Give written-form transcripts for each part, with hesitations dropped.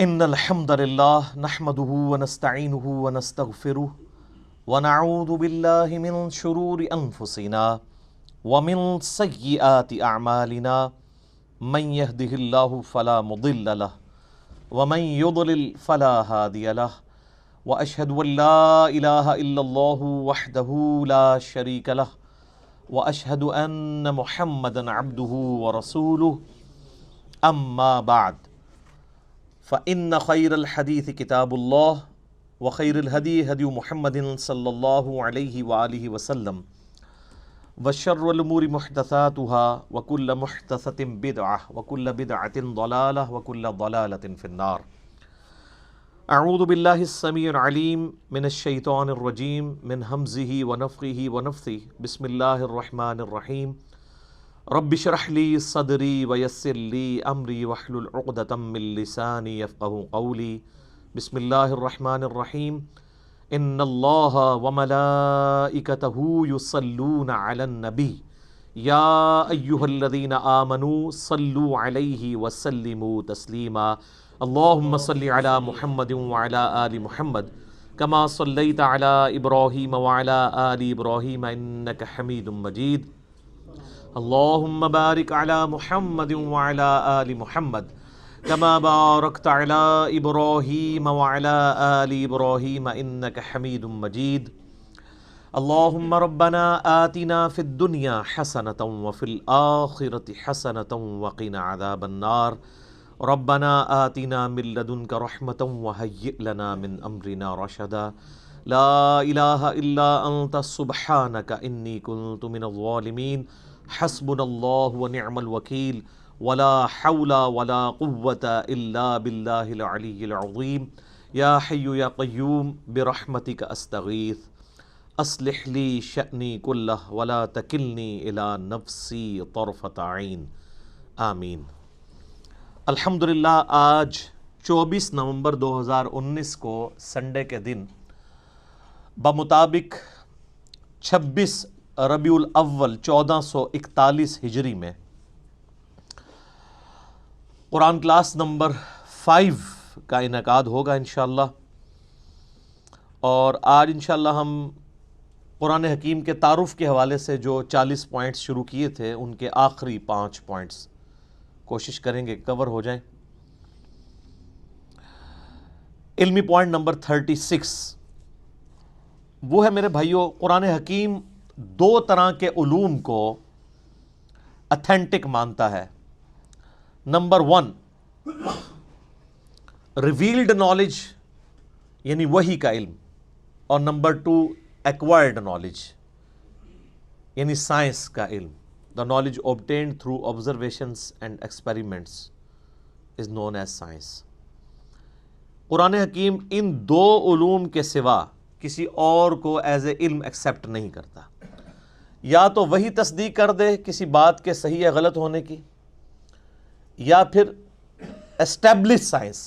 ان الحمد للہ نحمده ونستعینه ونستغفره ونعوذ باللہ من شرور انفسنا ومن سیئات اعمالنا من يهده اللہ فلا مضل له ومن يضلل فلا هادی له واشهد ان لا الہ الا اللہ وحدہ لا شریک له واشهد ان محمدا عبدہ ورسولہ اما بعد فإن خير الحديث كتاب الله وخير الهدي هدي محمد صلى الله عليه وآله وسلم وشر الأمور محدثاتها وكل محدثة بدعة وكل بدعة ضلالة وكل ضلالة في النار. أعوذ بالله السميع العليم من الشيطان الرجيم من همزه ونفخه ونفثه. بسم الله الرحمن الرحيم. رب اشرح لي صدري ويسر لي امري واحلل عقدة من لساني يفقهوا قولي. بسم الله الرحمن الرحيم. ان الله وملائكته يصلون على النبي يا ايها الذين آمنوا صلوا عليه وسلموا تسليما. اللهم صل على محمد وعلى آل محمد كما صليت على ابراهيم وعلى آل ابراهيم انك حميد مجيد. اللهم بارك على محمد وعلى آل محمد كما باركت على إبراهيم وعلى آل إبراهيم إنك حميد مجيد. اللهم ربنا آتنا في الدنيا حسنة وفي الآخرة حسنة وقنا عذاب النار. ربنا آتنا من لدنك رحمة وهيئ لنا من أمرنا رشدا. لا إله إلا أنت سبحانك إني كنت من الظالمين. حسبنا اللہ ونعم الوکیل ولا حول ولا قوة الا باللہ العلی العظیم. یا حی یا قیوم برحمتک استغیث اصلح لی شأنی کلہ ولا تکلنی الی نفسی طرفۃ عین. آمین. الحمدللہ آج 24 نومبر 2019 کو سنڈے کے دن بمطابق 26 ربیع الاول 1441 ہجری میں قرآن کلاس نمبر 5 کا انعقاد ہوگا انشاءاللہ. اور آج انشاءاللہ ہم قرآن حکیم کے تعارف کے حوالے سے جو 40 پوائنٹس شروع کیے تھے ان کے آخری 5 پوائنٹس کوشش کریں گے کور ہو جائیں. علمی پوائنٹ نمبر 36 وہ ہے میرے بھائیوں، قرآن حکیم 2 طرح کے علوم کو اتھینٹک مانتا ہے. نمبر 1 ریویلڈ نالج یعنی وحی کا علم، اور نمبر 2 ایکوائرڈ نالج یعنی سائنس کا علم. The knowledge obtained through observations and experiments is known as science. قرآن حکیم ان 2 علوم کے سوا کسی اور کو ایز اے علم ایکسیپٹ نہیں کرتا. یا تو وہی تصدیق کر دے کسی بات کے صحیح یا غلط ہونے کی، یا پھر اسٹیبلش سائنس،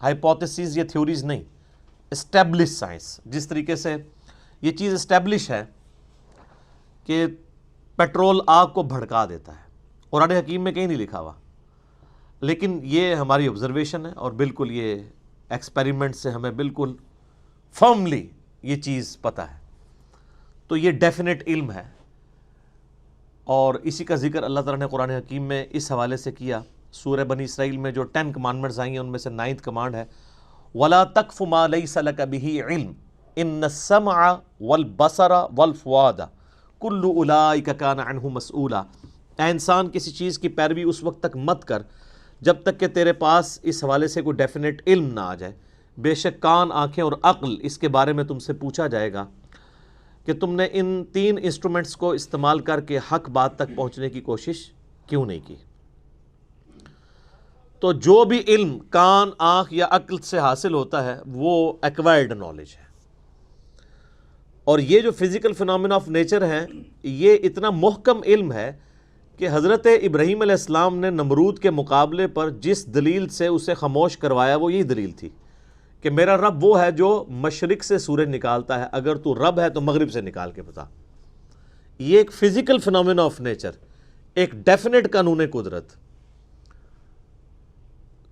ہائپوتھیسز یا تھیوریز نہیں، اسٹیبلش سائنس. جس طریقے سے یہ چیز اسٹیبلش ہے کہ پیٹرول آگ کو بھڑکا دیتا ہے، قرآن حکیم میں کہیں نہیں لکھا ہوا، لیکن یہ ہماری آبزرویشن ہے اور بالکل یہ ایکسپیریمنٹ سے ہمیں بالکل فرملی یہ چیز پتہ ہے. تو یہ ڈیفینیٹ علم ہے، اور اسی کا ذکر اللہ تعالیٰ نے قرآن حکیم میں اس حوالے سے کیا. سورہ بنی اسرائیل میں جو 10 کمانڈمنٹس آئی ہیں ان میں سے 9th کمانڈ ہے وَلَا تَقْفُ مَا لَيْسَ لَكَ بِهِ عِلْمٌ إِنَّ السَّمْعَ وَالْبَصَرَ وَالْفُؤَادَ كُلُّ أُولَٰئِكَ كَانَ عَنْهُ مَسْئُولًا. اے انسان کسی چیز کی پیروی اس وقت تک مت کر جب تک کہ تیرے پاس اس حوالے سے کوئی ڈیفینیٹ علم نہ آ جائے. بے شک کان، آنکھیں اور عقل اس کے بارے میں تم سے پوچھا جائے گا کہ تم نے ان 3 انسٹرومنٹس کو استعمال کر کے حق بات تک پہنچنے کی کوشش کیوں نہیں کی. تو جو بھی علم کان، آنکھ یا عقل سے حاصل ہوتا ہے وہ ایکوائرڈ نالج ہے. اور یہ جو فزیکل فینومینا آف نیچر ہیں یہ اتنا محکم علم ہے کہ حضرت ابراہیم علیہ السلام نے نمرود کے مقابلے پر جس دلیل سے اسے خاموش کروایا وہ یہی دلیل تھی کہ میرا رب وہ ہے جو مشرق سے سورج نکالتا ہے، اگر تو رب ہے تو مغرب سے نکال کے بتا. یہ ایک فزیکل فینومینا آف نیچر، ایک ڈیفینیٹ قانون قدرت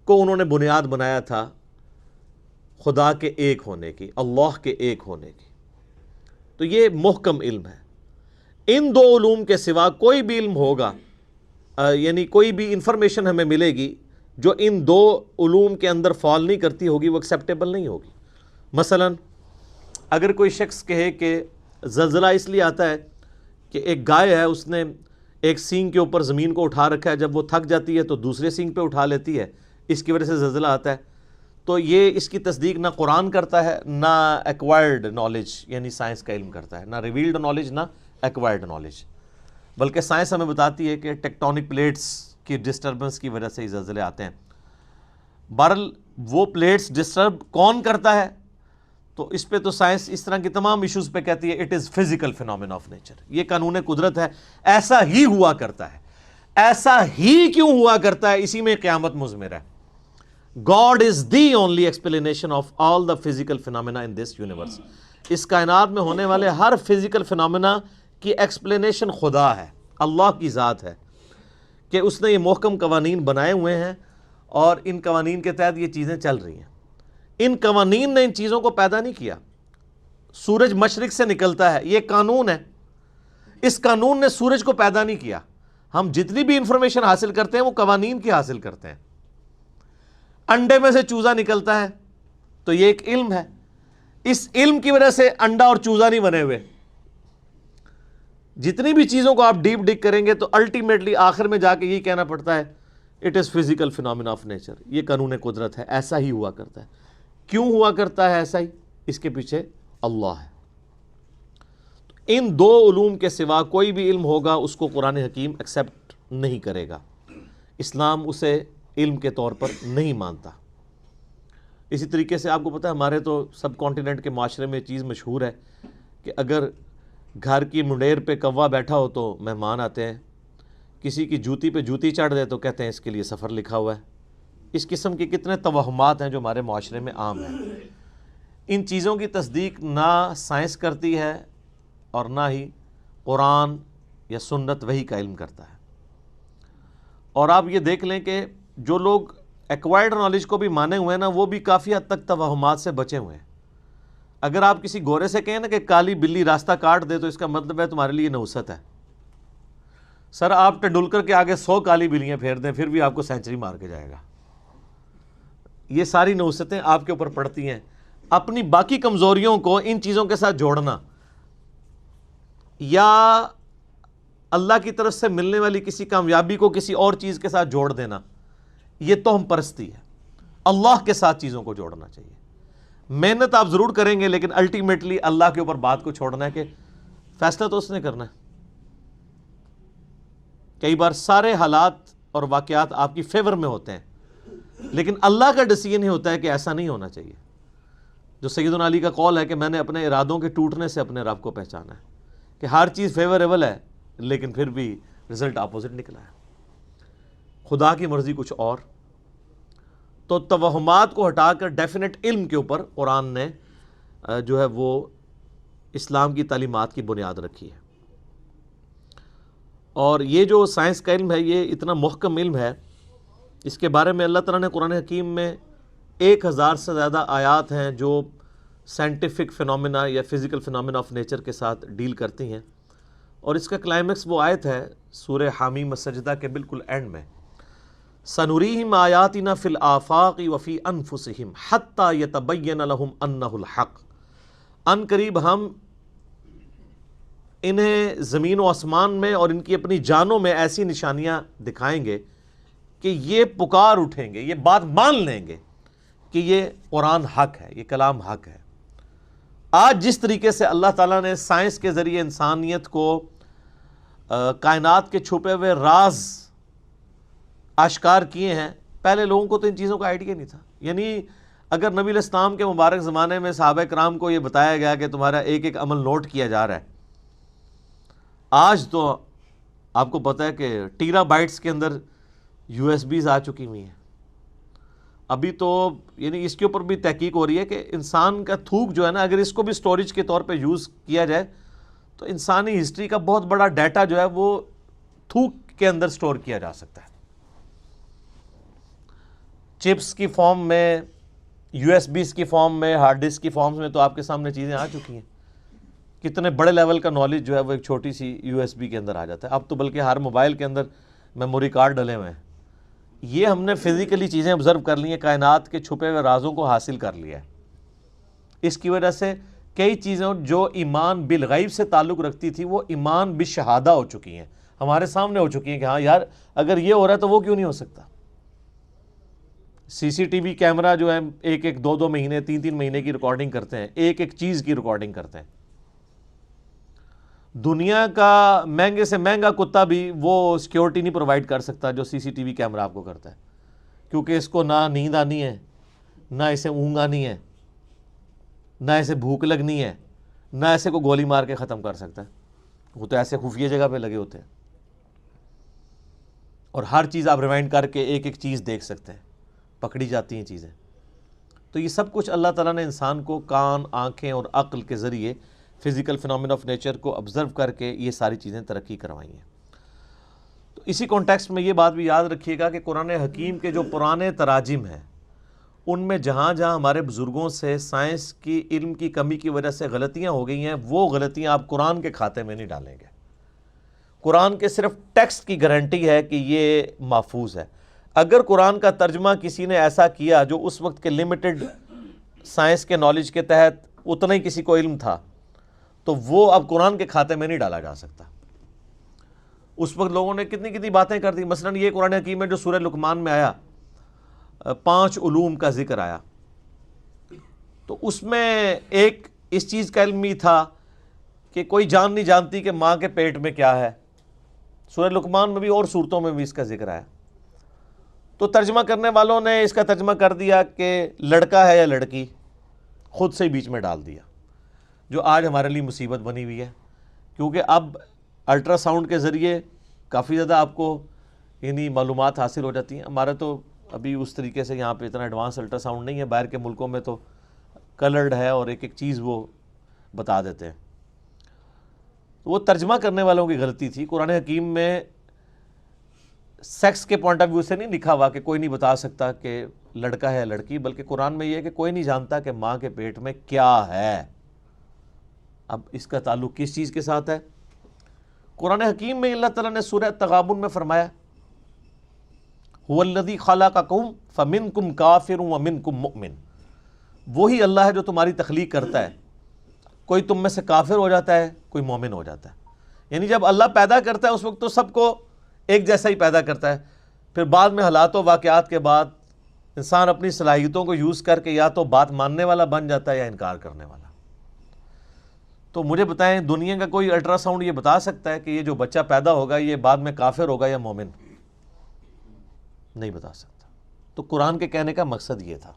کو انہوں نے بنیاد بنایا تھا خدا کے ایک ہونے کی، اللہ کے ایک ہونے کی۔ تو یہ محکم علم ہے۔ ان دو علوم کے سوا کوئی بھی علم ہوگا، یعنی کوئی بھی انفارمیشن ہمیں ملے گی جو ان دو علوم کے اندر فال نہیں کرتی ہوگی، وہ ایکسیپٹیبل نہیں ہوگی۔ مثلا اگر کوئی شخص کہے کہ زلزلہ اس لیے آتا ہے کہ ایک گائے ہے، اس نے ایک سینگ کے اوپر زمین کو اٹھا رکھا ہے، جب وہ تھک جاتی ہے تو دوسرے سینگ پہ اٹھا لیتی ہے، اس کی وجہ سے زلزلہ آتا ہے، تو یہ اس کی تصدیق نہ قرآن کرتا ہے، نہ ایکوائرڈ نالج یعنی سائنس کا علم کرتا ہے، نہ ریویلڈ نالج نہ ایکوائرڈ نالج، بلکہ سائنس ہمیں بتاتی ہے کہ ٹیکٹونک پلیٹس کی ڈسٹربنس کی وجہ سے ہی زلزلے آتے ہیں۔ بہرحال وہ پلیٹس ڈسٹرب کون کرتا ہے، تو اس پہ تو سائنس اس طرح کی تمام ایشوز پہ کہتی ہے it is physical phenomena of nature, یہ قانون قدرت ہے، ایسا ہی ہوا کرتا ہے۔ ایسا ہی کیوں ہوا کرتا ہے، اسی میں قیامت مضمر ہے۔ God is the only explanation of all the physical phenomena in this universe۔ اس کائنات میں ہونے والے ہر فزیکل فینومینا کی ایکسپلینیشن خدا ہے، اللہ کی ذات ہے، کہ اس نے یہ محکم قوانین بنائے ہوئے ہیں اور ان قوانین کے تحت یہ چیزیں چل رہی ہیں۔ ان قوانین نے ان چیزوں کو پیدا نہیں کیا۔ سورج مشرق سے نکلتا ہے، یہ قانون ہے، اس قانون نے سورج کو پیدا نہیں کیا۔ ہم جتنی بھی انفارمیشن حاصل کرتے ہیں وہ قوانین کی حاصل کرتے ہیں۔ انڈے میں سے چوزا نکلتا ہے تو یہ ایک علم ہے، اس علم کی وجہ سے انڈا اور چوزا نہیں بنے ہوئے۔ جتنی بھی چیزوں کو آپ ڈیپ ڈگ کریں گے تو الٹیمیٹلی آخر میں جا کے یہی کہنا پڑتا ہے it is physical phenomena of nature, یہ قانون قدرت ہے، ایسا ہی ہوا کرتا ہے۔ کیوں ہوا کرتا ہے ایسا ہی، اس کے پیچھے اللہ ہے۔ ان دو علوم کے سوا کوئی بھی علم ہوگا اس کو قرآن حکیم ایکسیپٹ نہیں کرے گا، اسلام اسے علم کے طور پر نہیں مانتا۔ اسی طریقے سے آپ کو پتہ ہے ہمارے تو سب کانٹیننٹ کے معاشرے میں چیز مشہور ہے کہ اگر گھر کی منڈیر پہ کوا بیٹھا ہو تو مہمان آتے ہیں، کسی کی جوتی پہ جوتی چڑھ دے تو کہتے ہیں اس کے لیے سفر لکھا ہوا ہے۔ اس قسم کے کتنے توہمات ہیں جو ہمارے معاشرے میں عام ہیں۔ ان چیزوں کی تصدیق نہ سائنس کرتی ہے اور نہ ہی قرآن یا سنت وحی کا علم کرتا ہے۔ اور آپ یہ دیکھ لیں کہ جو لوگ ایکوائرڈ نالج کو بھی مانے ہوئے ہیں نا، وہ بھی کافی حد تک توہمات سے بچے ہوئے ہیں۔ اگر آپ کسی گورے سے کہیں نا کہ کالی بلی راستہ کاٹ دے تو اس کا مطلب ہے تمہارے لیے نحوست ہے۔ سر آپ ٹنڈولکر کے آگے 100 کالی بلیاں پھیر دیں پھر بھی آپ کو سینچری مار کے جائے گا۔ یہ ساری نحوستیں آپ کے اوپر پڑتی ہیں۔ اپنی باقی کمزوریوں کو ان چیزوں کے ساتھ جوڑنا یا اللہ کی طرف سے ملنے والی کسی کامیابی کو کسی اور چیز کے ساتھ جوڑ دینا، یہ توہم پرستی ہے۔ اللہ کے ساتھ چیزوں کو جوڑنا چاہیے۔ محنت آپ ضرور کریں گے لیکن الٹیمیٹلی اللہ کے اوپر بات کو چھوڑنا ہے کہ فیصلہ تو اس نے کرنا ہے۔ کئی بار سارے حالات اور واقعات آپ کی فیور میں ہوتے ہیں لیکن اللہ کا ڈیسیژن ہی ہوتا ہے کہ ایسا نہیں ہونا چاہیے۔ جو سیدنا علی کا قول ہے کہ میں نے اپنے ارادوں کے ٹوٹنے سے اپنے رب کو پہچانا ہے، کہ ہر چیز فیوریبل ہے لیکن پھر بھی رزلٹ اپوزٹ نکلا ہے، خدا کی مرضی کچھ اور۔ تو توہمات کو ہٹا کر ڈیفینٹ علم کے اوپر قرآن نے جو ہے وہ اسلام کی تعلیمات کی بنیاد رکھی ہے۔ اور یہ جو سائنس کا علم ہے یہ اتنا محکم علم ہے، اس کے بارے میں اللہ تعالیٰ نے قرآن حکیم میں 1000 سے زیادہ آیات ہیں جو سائنٹیفک فینومینا یا فزیکل فینومینا آف نیچر کے ساتھ ڈیل کرتی ہیں۔ اور اس کا کلائمیکس وہ آیت ہے سورہ حامیم السجدہ کے بالکل اینڈ میں، سَنُرِيهِمْ آيَاتِنَا فِي الْآفَاقِ وَفِي أَنفُسِهِمْ حَتَّى يَتَبَيَّنَ لَهُمْ أَنَّهُ الْحَقُّ۔ ان قریب ہم انہیں زمین و آسمان میں اور ان کی اپنی جانوں میں ایسی نشانیاں دکھائیں گے کہ یہ پکار اٹھیں گے، یہ بات مان لیں گے کہ یہ قرآن حق ہے، یہ کلام حق ہے۔ آج جس طریقے سے اللہ تعالیٰ نے سائنس کے ذریعے انسانیت کو کائنات کے چھپے ہوئے راز آشکار کیے ہیں، پہلے لوگوں کو تو ان چیزوں کا آئیڈیا نہیں تھا۔ یعنی اگر نبی علیہ السلام کے مبارک زمانے میں صحابہ کرام کو یہ بتایا گیا کہ تمہارا ایک ایک عمل نوٹ کیا جا رہا ہے، آج تو آپ کو پتہ ہے کہ ٹیرا بائٹس کے اندر یو ایس بیز آ چکی ہوئی ہیں۔ ابھی تو یعنی اس کے اوپر بھی تحقیق ہو رہی ہے کہ انسان کا تھوک جو ہے نا، اگر اس کو بھی سٹوریج کے طور پہ یوز کیا جائے تو انسانی ہسٹری کا بہت بڑا ڈیٹا جو ہے وہ تھوک کے اندر سٹور کیا جا سکتا ہے، چپس کی فارم میں USB کی فارم میں، ہارڈ ڈسک کی فارمز میں تو آپ کے سامنے چیزیں آ چکی ہیں. کتنے بڑے لیول کا نالج جو ہے وہ ایک چھوٹی سی USB کے اندر آ جاتا ہے. اب تو بلکہ ہر موبائل کے اندر میموری کارڈ ڈلے ہوئے ہیں. یہ ہم نے فزیکلی چیزیں آبزرو کر لی ہیں، کائنات کے چھپے ہوئے رازوں کو حاصل کر لیا ہے. اس کی وجہ سے کئی چیزیں جو ایمان بالغیب سے تعلق رکھتی تھی وہ ایمان بالشہادہ ہو چکی ہیں، ہمارے سامنے ہو چکی ہیں کہ ہاں یار اگر یہ ہو رہا ہے تو وہ کیوں نہیں ہو سکتا. CCTV کیمرہ جو ہے ایک 2 مہینے 3 مہینے کی ریکارڈنگ کرتے ہیں، ایک چیز کی ریکارڈنگ کرتے ہیں. دنیا کا مہنگے سے مہنگا کتا بھی وہ سیکیورٹی نہیں پرووائڈ کر سکتا جو CCTV کیمرہ آپ کو کرتا ہے، کیونکہ اس کو نہ نیند آنی ہے، نہ اسے اونگ آنی ہے، نہ اسے بھوک لگنی ہے، نہ ایسے کو گولی مار کے ختم کر سکتا ہے. وہ تو ایسے خفیہ جگہ پہ لگے ہوتے ہیں اور ہر چیز آپ ریوائنڈ کر کے ایک چیز دیکھ سکتے ہیں، پکڑی جاتی ہیں چیزیں. تو یہ سب کچھ اللہ تعالیٰ نے انسان کو کان، آنکھیں اور عقل کے ذریعے فزیکل فینومین آف نیچر کو آبزرو کر کے یہ ساری چیزیں ترقی کروائی ہیں. تو اسی کانٹیکسٹ میں یہ بات بھی یاد رکھیے گا کہ قرآن حکیم کے جو پرانے تراجم ہیں ان میں جہاں جہاں ہمارے بزرگوں سے سائنس کی علم کی کمی کی وجہ سے غلطیاں ہو گئی ہیں، وہ غلطیاں آپ قرآن کے کھاتے میں نہیں ڈالیں گے. قرآن کے صرف ٹیکسٹ کی گارنٹی ہے کہ یہ محفوظ ہے. اگر قرآن کا ترجمہ کسی نے ایسا کیا جو اس وقت کے لمیٹڈ سائنس کے نالج کے تحت اتنا ہی کسی کو علم تھا تو وہ اب قرآن کے کھاتے میں نہیں ڈالا جا سکتا. اس وقت لوگوں نے کتنی باتیں کر دی. مثلا یہ قرآن حکیم میں جو سورہ لقمان میں آیا 5 علوم کا ذکر آیا، تو اس میں ایک اس چیز کا علم ہی تھا کہ کوئی جان نہیں جانتی کہ ماں کے پیٹ میں کیا ہے. سورہ لقمان میں بھی اور صورتوں میں بھی اس کا ذکر آیا. تو ترجمہ کرنے والوں نے اس کا ترجمہ کر دیا کہ لڑکا ہے یا لڑکی، خود سے ہی بیچ میں ڈال دیا، جو آج ہمارے لیے مصیبت بنی ہوئی ہے. کیونکہ اب الٹرا ساؤنڈ کے ذریعے کافی زیادہ آپ کو یعنی معلومات حاصل ہو جاتی ہیں. ہمارا تو ابھی اس طریقے سے یہاں پہ اتنا ایڈوانس الٹرا ساؤنڈ نہیں ہے، باہر کے ملکوں میں تو کلرڈ ہے اور ایک چیز وہ بتا دیتے ہیں. وہ ترجمہ کرنے والوں کی غلطی تھی. قرآن حکیم میں سیکس کے پوائنٹ آف ویو سے نہیں لکھا ہوا کہ کوئی نہیں بتا سکتا کہ لڑکا ہے یا لڑکی، بلکہ قرآن میں یہ ہے کہ کوئی نہیں جانتا کہ ماں کے پیٹ میں کیا ہے. اب اس کا تعلق کس چیز کے ساتھ ہے؟ قرآن حکیم میں اللہ تعالیٰ نے سورہ تغابن میں فرمایا هو الذی خلقکم فمنکم کافر ومنکم مؤمن. وہی اللہ ہے جو تمہاری تخلیق کرتا ہے، کوئی تم میں سے کافر ہو جاتا ہے، کوئی مومن ہو جاتا ہے. یعنی جب اللہ پیدا کرتا ہے اس وقت تو سب کو ایک جیسا ہی پیدا کرتا ہے. پھر بعد میں حالات و واقعات کے بعد انسان اپنی صلاحیتوں کو یوز کر کے یا تو بات ماننے والا بن جاتا ہے یا انکار کرنے والا. تو مجھے بتائیں دنیا کا کوئی الٹرا ساؤنڈ یہ بتا سکتا ہے کہ یہ جو بچہ پیدا ہوگا یہ بعد میں کافر ہوگا یا مومن؟ نہیں بتا سکتا. تو قرآن کے کہنے کا مقصد یہ تھا.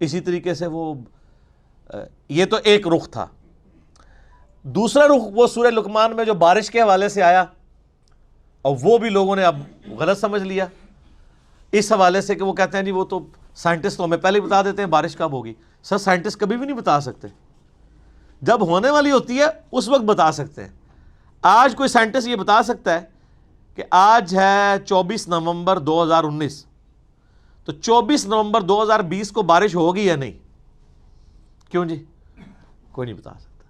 اسی طریقے سے وہ یہ تو ایک رخ تھا. دوسرا رخ وہ سورہ لقمان میں جو بارش کے حوالے سے آیا، اور وہ بھی لوگوں نے اب غلط سمجھ لیا اس حوالے سے کہ وہ کہتے ہیں جی وہ تو سائنٹسٹ تو ہمیں پہلے ہی بتا دیتے ہیں بارش کب ہوگی. سر سائنٹسٹ کبھی بھی نہیں بتا سکتے، جب ہونے والی ہوتی ہے اس وقت بتا سکتے ہیں. آج کوئی سائنٹسٹ یہ بتا سکتا ہے کہ آج ہے 24 نومبر 2019، تو 24 نومبر 2020 کو بارش ہوگی یا نہیں؟ کیوں جی؟ کوئی نہیں بتا سکتا.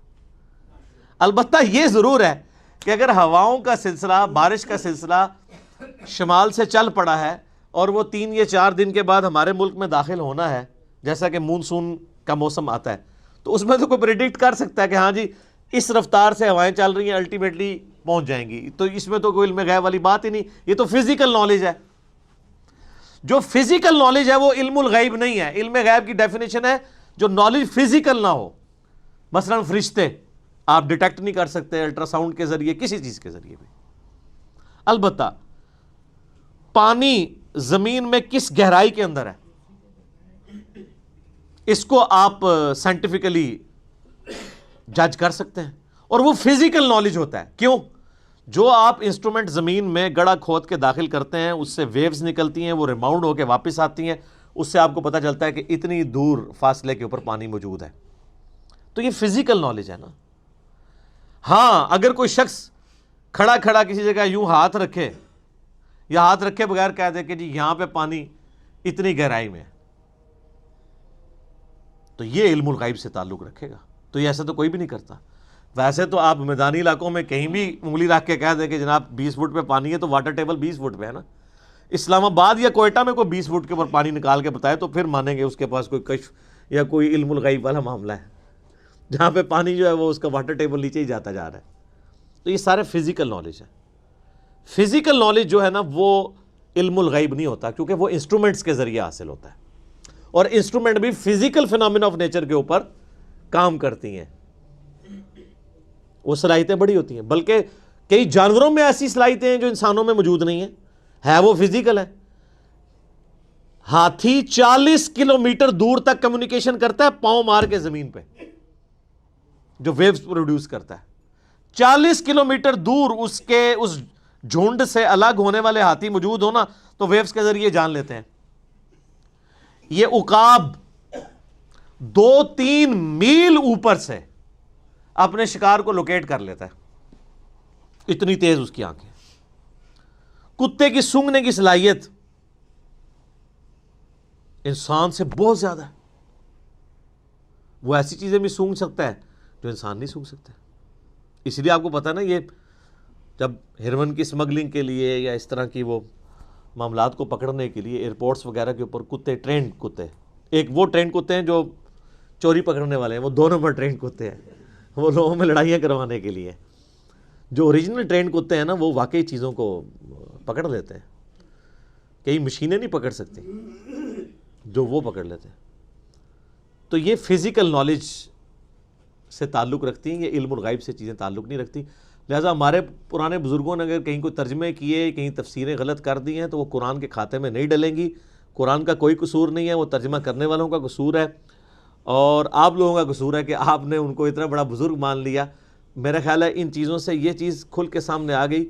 البتہ یہ ضرور ہے کہ اگر ہواؤں کا سلسلہ، بارش کا سلسلہ شمال سے چل پڑا ہے اور وہ 3 یا 4 دن کے بعد ہمارے ملک میں داخل ہونا ہے، جیسا کہ مونسون کا موسم آتا ہے، تو اس میں تو کوئی پریڈکٹ کر سکتا ہے کہ ہاں جی اس رفتار سے ہوائیں چل رہی ہیں، الٹیمیٹلی پہنچ جائیں گی. تو اس میں تو کوئی علم غیب والی بات ہی نہیں. یہ تو فزیکل نالج ہے. جو فزیکل نالج ہے وہ علم الغیب نہیں ہے. علم غیب کی ڈیفینیشن ہے جو نالج فزیکل نہ ہو. مثلا فرشتے آپ ڈیٹیکٹ نہیں کر سکتے الٹرا ساؤنڈ کے ذریعے، کسی چیز کے ذریعے بھی. البتہ پانی زمین میں کس گہرائی کے اندر ہے اس کو آپ سائنٹیفکلی جج کر سکتے ہیں، اور وہ فزیکل نالج ہوتا ہے. کیوں؟ جو آپ انسٹرومنٹ زمین میں گڑھا کھود کے داخل کرتے ہیں اس سے ویوز نکلتی ہیں، وہ ریباؤنڈ ہو کے واپس آتی ہیں، اس سے آپ کو پتہ چلتا ہے کہ اتنی دور فاصلے کے اوپر پانی موجود ہے. تو یہ فزیکل نالج ہے نا. ہاں اگر کوئی شخص کھڑا کھڑا کسی جگہ یوں ہاتھ رکھے یا ہاتھ رکھے بغیر کہہ دے کہ جی یہاں پہ پانی اتنی گہرائی میں ہے، تو یہ علم الغیب سے تعلق رکھے گا. تو یہ ایسا تو کوئی بھی نہیں کرتا. ویسے تو آپ میدانی علاقوں میں کہیں بھی انگلی رکھ کے کہہ دیں کہ جناب 20 فٹ پہ پانی ہے تو واٹر ٹیبل 20 فٹ پہ ہے نا. اسلام آباد یا کوئٹہ میں کوئی 20 فٹ کے اوپر پانی نکال کے بتائے تو پھر مانیں گے اس کے پاس کوئی کشف یا کوئی علم الغیب والا معاملہ ہے. جہاں پہ پانی جو ہے وہ اس کا واٹر ٹیبل نیچے ہی جاتا جا رہا ہے. تو یہ سارے فزیکل نالج ہے. فزیکل نالج جو ہے نا وہ علم الغیب نہیں ہوتا, کیونکہ وہ انسٹرومنٹس کے ذریعے حاصل ہوتا ہے, اور انسٹرومنٹ بھی فزیکل فینومینا آف نیچر کے اوپر کام کرتی ہیں. وہ صلاحیتیں بڑی ہوتی ہیں, بلکہ کئی جانوروں میں ایسی صلاحیتیں ہیں جو انسانوں میں موجود نہیں ہیں, ہے وہ فزیکل ہے. ہاتھی 40 کلومیٹر دور تک کمیونیکیشن کرتا ہے پاؤں مار کے زمین پہ, جو ویوز پروڈیوس کرتا ہے. 40 کلومیٹر دور اس جھنڈ سے الگ ہونے والے ہاتھی موجود ہونا تو ویوز کے ذریعے جان لیتے ہیں. یہ عقاب 2-3 میل اوپر سے اپنے شکار کو لوکیٹ کر لیتا ہے, اتنی تیز اس کی آنکھیں. کتے کی سونگھنے کی صلاحیت انسان سے بہت زیادہ ہے. وہ ایسی چیزیں بھی سونگھ سکتا ہے جو انسان نہیں سونگھ سکتا. اس لیے آپ کو پتا نا, یہ جب ہیروئن کی اسمگلنگ کے لیے یا اس طرح کی وہ معاملات کو پکڑنے کے لیے ایئرپورٹس وغیرہ کے اوپر کتے, ٹرینڈ کتے, ایک وہ ٹرینڈ کتے ہیں جو چوری پکڑنے والے ہیں, وہ 2 نمبر ٹرینڈ کتے ہیں, وہ لوگوں میں لڑائیاں کروانے کے لیے. جو اوریجنل ٹرینڈ کتے ہیں نا وہ واقعی چیزوں کو پکڑ لیتے ہیں, کئی مشینیں نہیں پکڑ سکتی جو وہ پکڑ لیتے ہیں. تو یہ فزیکل نالج سے تعلق رکھتی ہیں, یہ علم الغیب سے چیزیں تعلق نہیں رکھتی. لہٰذا ہمارے پرانے بزرگوں نے اگر کہیں کوئی ترجمے کیے, کہیں تفسیریں غلط کر دی ہیں تو وہ قرآن کے کھاتے میں نہیں ڈلیں گی. قرآن کا کوئی قصور نہیں ہے, وہ ترجمہ کرنے والوں کا قصور ہے, اور آپ لوگوں کا قصور ہے کہ آپ نے ان کو اتنا بڑا بزرگ مان لیا. میرا خیال ہے ان چیزوں سے یہ چیز کھل کے سامنے آ گئی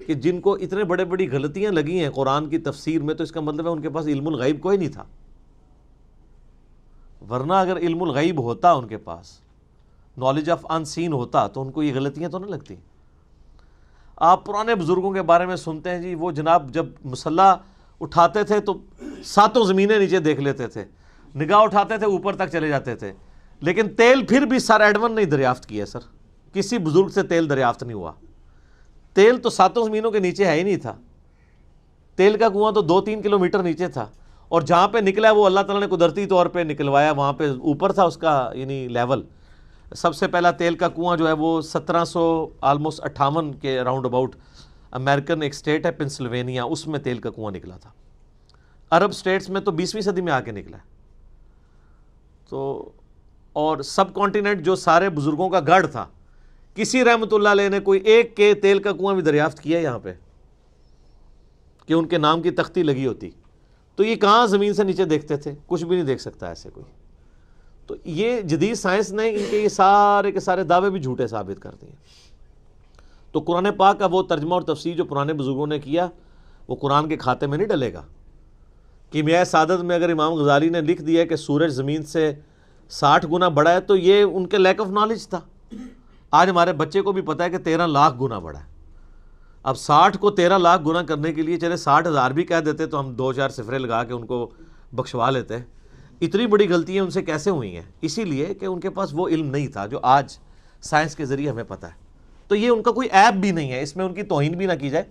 کہ جن کو اتنے بڑی غلطیاں لگی ہیں قرآن کی تفسیر میں, تو اس کا مطلب ہے ان کے پاس علم الغیب کوئی نہیں تھا. ورنہ اگر علم الغیب ہوتا, ان کے پاس نالج آف ان سین ہوتا, تو ان کو یہ غلطیاں تو نہ لگتی. آپ پرانے بزرگوں کے بارے میں سنتے ہیں جی, وہ جناب جب مسلح اٹھاتے تھے تو 7 زمینیں نیچے دیکھ لیتے تھے, نگاہ اٹھاتے تھے اوپر تک چلے جاتے تھے, لیکن تیل پھر بھی سر ایڈون نہیں دریافت کیا. سر کسی بزرگ سے تیل دریافت نہیں ہوا. تیل تو 7 زمینوں کے نیچے ہے ہی نہیں تھا. تیل کا کنواں تو 2-3 کلومیٹر نیچے تھا, اور جہاں پہ نکلا وہ اللہ تعالیٰ نے قدرتی طور پہ نکلوایا, وہاں پہ اوپر تھا اس کا یعنی لیول. سب سے پہلا تیل کا کنواں جو ہے وہ 1758 کے راؤنڈ اباؤٹ امریکن ایک اسٹیٹ ہے پنسلوینیا, اس میں تیل کا کنواں نکلا تھا. عرب اسٹیٹس میں تو 20ویں صدی میں آ کے نکلا ہے. تو اور سب کانٹیننٹ جو سارے بزرگوں کا گڑھ تھا, کسی رحمت اللہ علیہ نے کوئی ایک کے تیل کا کنواں بھی دریافت کیا یہاں پہ کہ ان کے نام کی تختی لگی ہوتی. تو یہ کہاں زمین سے نیچے دیکھتے تھے, کچھ بھی نہیں دیکھ سکتا ایسے کوئی. تو یہ جدید سائنس نے ان کے یہ سارے کے سارے دعوے بھی جھوٹے ثابت کر دیے. تو قرآن پاک کا وہ ترجمہ اور تفسیر جو پرانے بزرگوں نے کیا وہ قرآن کے کھاتے میں نہیں ڈلے گا. کیمیائے سعادت میں اگر امام غزالی نے لکھ دیا کہ سورج زمین سے 60 گنا بڑا ہے, تو یہ ان کے لیک آف نالج تھا. آج ہمارے بچے کو بھی پتا ہے کہ 13 لاکھ گنا بڑا ہے. اب 60 کو 13 لاکھ گنا کرنے کے لیے چلے 60,000 بھی کہہ دیتے تو ہم 2-4 صفرے لگا کے ان کو بخشوا لیتے. اتنی بڑی غلطیاں ان سے کیسے ہوئی ہیں؟ اسی لیے کہ ان کے پاس وہ علم نہیں تھا جو آج سائنس کے ذریعے ہمیں پتہ ہے. تو یہ ان کا کوئی عیب بھی نہیں ہے, اس میں ان کی توہین بھی نہ کی جائے.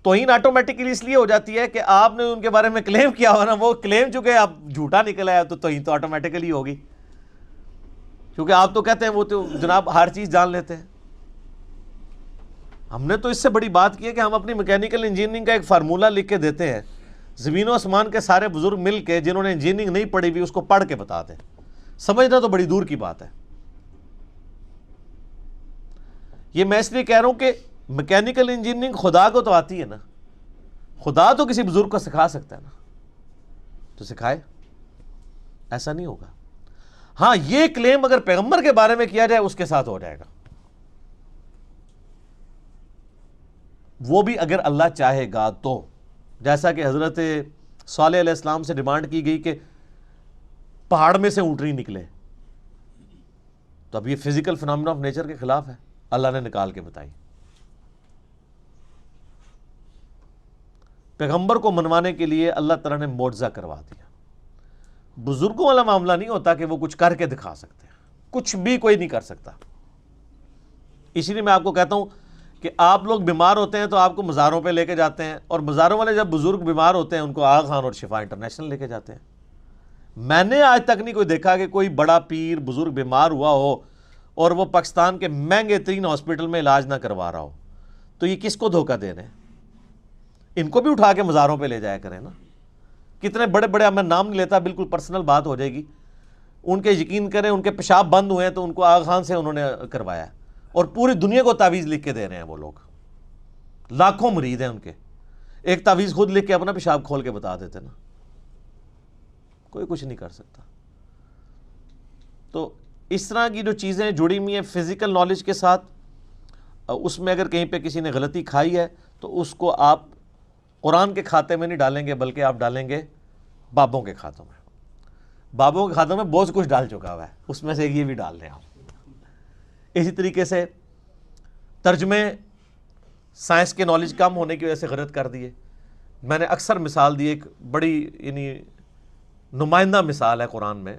توہین آٹومیٹکلی اس لیے ہو جاتی ہے کہ آپ نے ان کے بارے میں کلیم کیا ہوا نا, وہ کلیم چونکہ اب جھوٹا نکلا ہے تو توہین تو آٹومیٹکلی ہوگی, کیونکہ آپ تو کہتے ہیں وہ تو جناب ہر چیز جان لیتے ہیں. ہم نے تو اس سے بڑی بات کی ہے کہ ہم اپنی میکینیکل انجینئرنگ کا ایک فارمولہ لکھ کے دیتے ہیں, زمین و آسمان کے سارے بزرگ مل کے جنہوں نے انجینئرنگ نہیں پڑھی ہوئی اس کو پڑھ کے بتاتے ہیں. سمجھنا تو بڑی دور کی بات ہے. یہ میں اس لیے کہہ رہا ہوں کہ میکینیکل انجینئرنگ خدا کو تو آتی ہے نا, خدا تو کسی بزرگ کو سکھا سکتا ہے نا, تو سکھائے, ایسا نہیں ہوگا. ہاں یہ کلیم اگر پیغمبر کے بارے میں کیا جائے اس کے ساتھ ہو جائے گا, وہ بھی اگر اللہ چاہے گا تو. جیسا کہ حضرت صالح علیہ السلام سے ڈیمانڈ کی گئی کہ پہاڑ میں سے اونٹنی نکلے, تو اب یہ فزیکل فینومینا آف نیچر کے خلاف ہے, اللہ نے نکال کے بتائی. پیغمبر کو منوانے کے لیے اللہ تعالیٰ نے معجزہ کروا دیا. بزرگوں والا معاملہ نہیں ہوتا کہ وہ کچھ کر کے دکھا سکتے ہیں، کچھ بھی کوئی نہیں کر سکتا۔ اسی لیے میں آپ کو کہتا ہوں کہ آپ لوگ بیمار ہوتے ہیں تو آپ کو مزاروں پہ لے کے جاتے ہیں، اور مزاروں والے جب بزرگ بیمار ہوتے ہیں ان کو آغا خان اور شفا انٹرنیشنل لے کے جاتے ہیں۔ میں نے آج تک نہیں کوئی دیکھا کہ کوئی بڑا پیر بزرگ بیمار ہوا ہو اور وہ پاکستان کے مہنگے ترین ہاسپٹل میں علاج نہ کروا رہا ہو۔ تو یہ کس کو دھوکہ دے رہے ہیں؟ ان کو بھی اٹھا کے مزاروں پہ لے جایا کریں نا۔ کتنے بڑے بڑے، میں نام نہیں لیتا، بالکل پرسنل بات ہو جائے گی، ان کے یقین کریں ان کے پیشاب بند ہوئے ہیں تو ان کو آغا خان سے انہوں نے کروایا ہے، اور پوری دنیا کو تعویذ لکھ کے دے رہے ہیں وہ لوگ۔ لاکھوں مرید ہیں ان کے، ایک تعویذ خود لکھ کے اپنا پیشاب کھول کے بتا دیتے نا۔ کوئی کچھ نہیں کر سکتا۔ تو اس طرح کی جو چیزیں جڑی ہوئی ہیں فزیکل نالج کے ساتھ، اس میں اگر کہیں پہ کسی نے غلطی کھائی ہے تو اس کو آپ قرآن کے کھاتے میں نہیں ڈالیں گے، بلکہ آپ ڈالیں گے بابوں کے کھاتوں میں۔ بابوں کے کھاتوں میں بہت کچھ ڈال چکا ہوا ہے، اس میں سے یہ بھی ڈال لیں آپ۔ اسی طریقے سے ترجمے سائنس کے نالج کم ہونے کی وجہ سے غلط کر دیے۔ میں نے اکثر مثال دی، ایک بڑی یعنی نمائندہ مثال ہے قرآن میں،